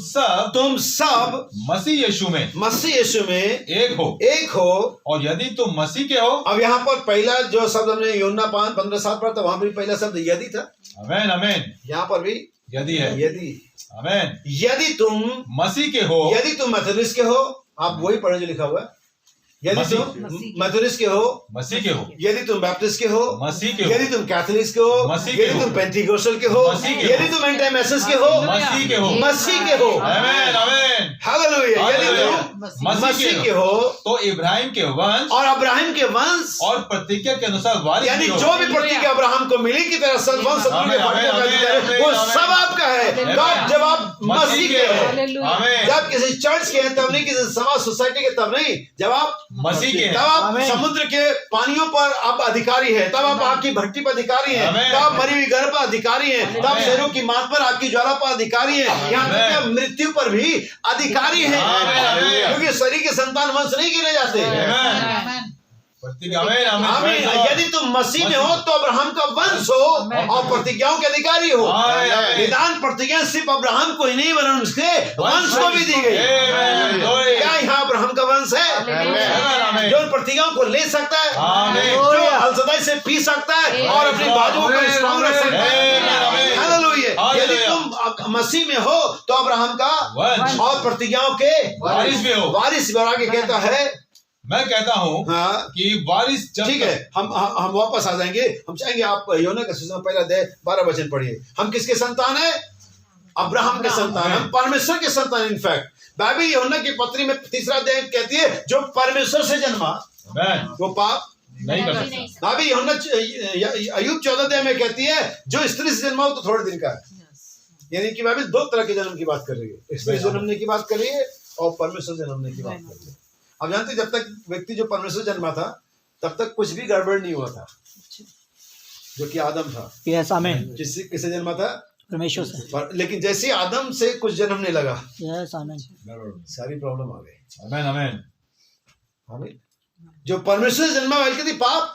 सब मसीह यीशु में एक हो। और यदि तुम मसीह के हो। अब यहाँ पर पहला जो शब्द हमने यूहन्ना 5:15-7 पढ़ा था, वहां भी पहला शब्द यदि था। आमीन आमीन। यहाँ पर भी यदि है, यदि। आमीन। यदि तुम मसीह के हो, यदि तुम मेथोडिस्ट के हो, आप वही पढ़े जो लिखा हुआ है। यदि तुम मेथोडिस्ट के हो, मसीह के हो। यदि तुम बैप्टिस्ट के हो, मसीह के हो। यदि तुम कैथोलिक के हो, मसीह के यदि हो। तुम पेंटिकोस्टल के हो, मसीह के हो। यदि तुम एंटी-मैसेज के हो, मसीह के हो। मसीह के हो। आमीन आमीन। हालेलुया। यदि हालेलुया। तुम मसीह के हो तो इब्राहिम के वंश और अब्राहम के वंश, और प्रतिज्ञा के अनुसार वारिस यानी भी हो। जो भी प्रतिज्ञा अब्राहम को मिली की तरह सलमान शत्रु के फाटकों का अधिकार है, वो सब आपका है। तब जब आप मसीह के हो, आमीन। जब किसी चर्च के हैं तब नहीं, किसी समाज सोसाइटी के तब नहीं, जब आप मसीह के हैं। तब आप आमीन। समुद्र के पानियों पर आप अधिकारी हैं, तब आप आग की भट्टी पर अधिकारी हैं, आमीन। तब आप मरी हुई घर पर अधिकारी हैं, तब आमीन। शेरों की मात पर आग की ज्वाला पर अधिकारी हैं, यहाँ तक कि आप मृत्यु पर भी अधिकारी हैं, आमीन। क्योंकि शरीर के संतान वंश नहीं गिने जाते। आमीन। प्रतिज्ञा, आमीन आमीन। आमीन। यदि तुम मसीह में हो तो अब्राहम का वंश हो और प्रतिज्ञाओं के अधिकारी हो। आमीन, आमीन। निदान प्रतिज्ञा सिर्फ अब्राहम को ही नहीं वरन उसके वंश को भी दी गई। आमीन। क्या यहाँ अब्राहम का वंश है? आमीन। जो प्रतिज्ञाओं को ले सकता है, आमीन। जो अलसदाई से पी सकता है और अपनी बाजुओं को स्ट्रांग रख सकता है। आमीन। हालेलुया। यदि हालेलुया। तुम मसीह में हो तो अब्राहम का वंश और प्रतिज्ञाओं के वारिस भी हो। वारिस भी। और आगे कहता है, मैं कहता हूँ हाँ कि वारिस जब ठीक है, हम वापस आ जाएंगे। हम चाहेंगे आप योना का सुसमाचार पहला अध्याय 12 वचन पढ़िए। हम किसके संतान है? अब्राहम के संतान, हम परमेश्वर के संतान। इनफैक्ट बाइबल यूहन्ना की पत्री में 3 अध्याय कहती है, जो परमेश्वर से जन्मा आमीन। वो पाप नहीं कर सकता। अभी यूहन्ना अय्यूब 14 में कहती है जो स्त्री से जन्मा हो तो थोड़े दिन का है। यानी कि बाइबल दो तरह के जन्म की बात कर रही है, स्त्री जन्मने की बात कर रही है और परमेश्वर जन्मने की बात कर रही है। अब जानते जब तक व्यक्ति जो परमेश्वर जन्मा था तब तक कुछ भी गड़बड़ नहीं हुआ था, जो कि आदम था। यस आमीन। किससे जन्मा था? परमेश्वर से। लेकिन जैसे आदम से कुछ जन्मने लगा, यस आमीन, सारी प्रॉब्लम आ गई। आमीन आमीन आमीन। जो परमेश्वर से जन्मा व्यक्ति पाप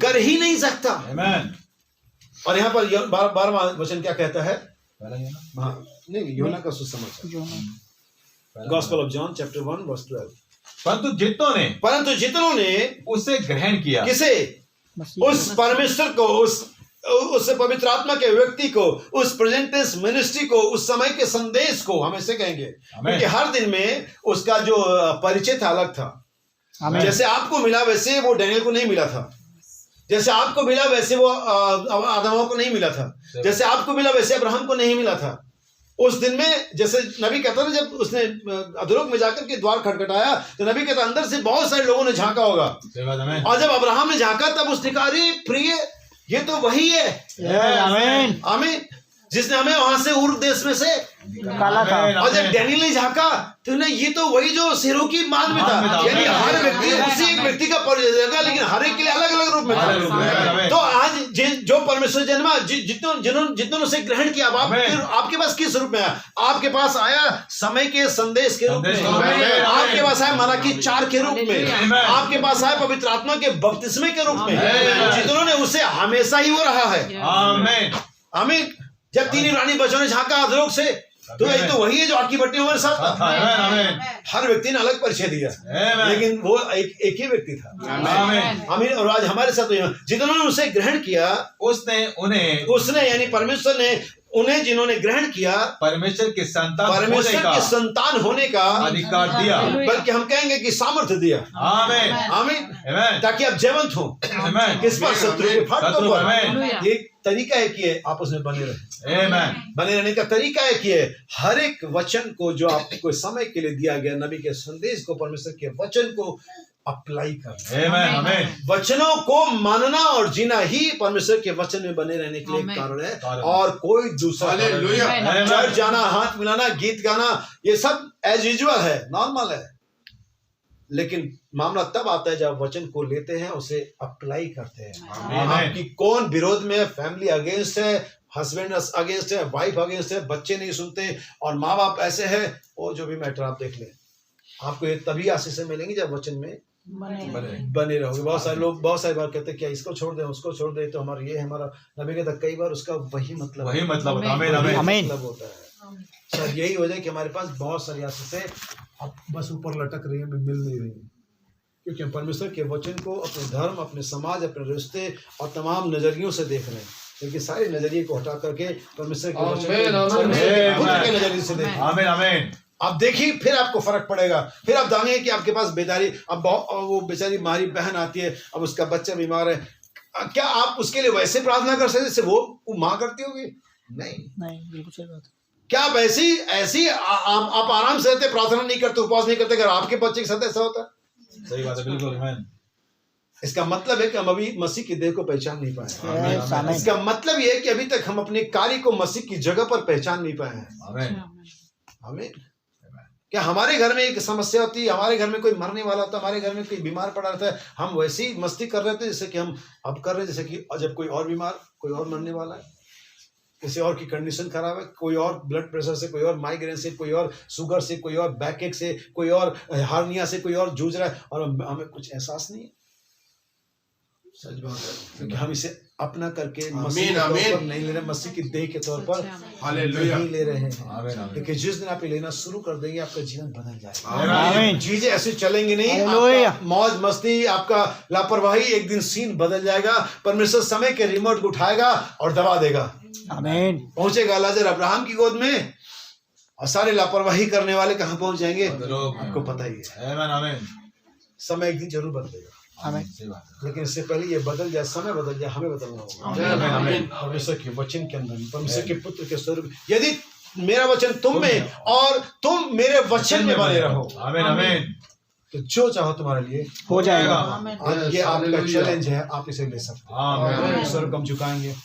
कर ही नहीं सकता। आमीन। और यहाँ पर 12वां वचन क्या कहता है? हाँ, नहीं, यूहन्ना का सुसमाचार, gospel of John chapter 1 verse 12। परंतु जितनों ने उसे ग्रहण किया। किसे? उस परमेश्वर को, उस पवित्र आत्मा के व्यक्ति को, उस प्रेजेंटेंस मिनिस्ट्री को, उस समय के संदेश को हम ऐसे कहेंगे, क्योंकि हर दिन में उसका जो परिचय था अलग था। जैसे आपको मिला वैसे वो डैनियल को नहीं मिला था, जैसे आपको मिला वैसे वो आदमों को नहीं मिला था, जैसे आपको मिला वैसे अब्राहम को नहीं मिला था। उस दिन में जैसे नबी कहता था, जब उसने अधोलोक में जाकर के द्वार खटखटाया तो नबी कहता अंदर से बहुत सारे लोगों ने झांका होगा, और जब अब्राहम ने झांका तब उसने कहा अरे प्रिय ये तो वही है। आमीन आमीन। जिसने हमें वहां से उर देश में से निकाला था। और जब डैनियल ने झांका तो ये तो वही जो शेरों की मान में था। यानी हर व्यक्ति उसी एक व्यक्ति का परिचय देगा, लेकिन हर एक के लिए अलग अलग रूप में था। तो आज जो परमेश्वर जन्मा, जिन्होंने उसे ग्रहण किया, आपके पास किस रूप में आया? आपके पास आया समय के संदेश के रूप में, आपके पास आया मलाकी 4 के रूप में, आपके पास आया पवित्र आत्मा के बपतिस्मे के रूप में। जिन्होंने उसे हमेशा ही वो रहा है। आमीन। जब 3 रानी बच्चों ने झांका अधोलोक से तो ये तो वही है जो आग की भट्टी हमारे साथ था। हर व्यक्ति ने अलग परिचय दिया, लेकिन वो एक ही व्यक्ति था। आमीन। और आज हमारे साथ जिन्होंने उसे ग्रहण किया, उसने यानी परमेश्वर ने उन्हें, जिन्होंने ग्रहण किया, परमेश्वर के संतान होने का अधिकार दिया, बल्कि हम कहेंगे कि सामर्थ्य दिया। आमीन आमीन। ताकि आप जीवंत हो। किस पर? शत्रु के फाटकों पर। ये तरीका है कि आपस में बने रहे। बने रहने का तरीका है कि हर एक वचन को जो आपको समय के लिए दिया गया, नबी के संदेश को, परमेश्वर के वचन को अप्लाई करना, वचनों को मानना और जीना ही परमेश्वर के वचन में बने रहने के लिए कारण है, और कोई दूसरा चर्च जाना, हाथ मिलाना, गीत गाना, ये सब एज यूजुअल है, नॉर्मल है। लेकिन मामला तब आता है जब वचन को लेते हैं, उसे अप्लाई करते हैं। आपकी कौन विरोध में है? फैमिली अगेंस्ट है, हस्बैंड अगेंस्ट है, वाइफ अगेंस्ट है, बच्चे नहीं सुनते और माँ बाप ऐसे है, वो जो भी मैटर आप देख लें, आपको ये तभी आशीष मिलेंगी जब वचन में बने रहोगे। बहुत सारे लोग बहुत सारी बार कहते हैं क्या इसको छोड़ दे, उसको छोड़ दे, तो हमारा ये हमारा नबी कहता कई बार उसका वही मतलब होता है। शायद यही वजह है कि हमारे पास बहुत सारी आशीषें अब बस ऊपर लटक रही है, मिल नहीं रही है, क्योंकि हम परमेश्वर के वचन को अपने धर्म, अपने समाज, अपने रिश्ते और तमाम नजरियों से देख रहे हैं। लेकिन सारे नजरिए को हटा करके परमेश्वर के वचन के नजरिए से देखें। आमीन आमीन। आप देखिए, फिर आपको फर्क पड़ेगा। फिर आप जानेंगे कि आपके पास बेदारी, अब वो बेचारी हमारी बहन आती है, अब उसका बच्चा बीमार है, क्या आप उसके लिए वैसे प्रार्थना कर सकते जैसे वो माँ करती होगी? नहीं, बिल्कुल सही बात है। क्या आप ऐसी आप आराम से रहते, प्रार्थना नहीं करते, उपवास नहीं करते, अगर आपके बच्चे के साथ ऐसा होता? सही बात है, बिल्कुल। इसका मतलब है कि हम अभी मसीह की देह को पहचान नहीं पाए। इसका मतलब ये है कि अभी तक हम अपने कार्य को मसीह की जगह पर पहचान नहीं पाए हैं। हमें क्या हमारे घर में एक समस्या होती है, हमारे घर में कोई मरने वाला होता है, हमारे घर में कोई बीमार पड़ा रहता है, हम वैसे ही मस्ती कर रहे थे जैसे कि हम अब कर रहे हैं, जैसे कि जब कोई और बीमार, कोई और मरने वाला है, किसी और की कंडीशन खराब है, कोई और ब्लड प्रेशर से, कोई और माइग्रेन से, कोई और शुगर से, कोई और बैकएक से, कोई और हार्निया से, कोई और जूझ रहा है, और हमें कुछ एहसास नहीं है। सच बात है, क्योंकि हम इसे अपना करके मसीह के तौर पर नहीं ले रहे, मसीह की देह के तौर पर नहीं ले रहे हैं। लेकिन जिस दिन आप लेना शुरू कर देंगे, आपका जीवन बदल जाएगा। चीजें ऐसे चलेंगी नहीं, मौज मस्ती, आपका लापरवाही, एक दिन सीन बदल जाएगा। परमेश्वर समय के रिमोट को उठाएगा और दबा देगा। आमीन। पहुंचेगा लाजर अब्राहम की गोद में, और सारे लापरवाही करने वाले कहाँ पहुंच जाएंगे आपको पता ही है। समय एक दिन जरूर बदलेगा, लेकिन इससे पहले ये बदल जाए, समय बदल जाए, हमें बदलना होगा परमेश्वर के वचन के अंदर, परमेश्वर के पुत्र के स्वरूप। यदि मेरा वचन तुम में और तुम मेरे वचन में बने रहो, तो जो चाहो तुम्हारे लिए हो जाएगा। आज ये आपका चैलेंज है, आप इसे ले सकते हो। आमीन। स्वर को हम झुकाएंगे।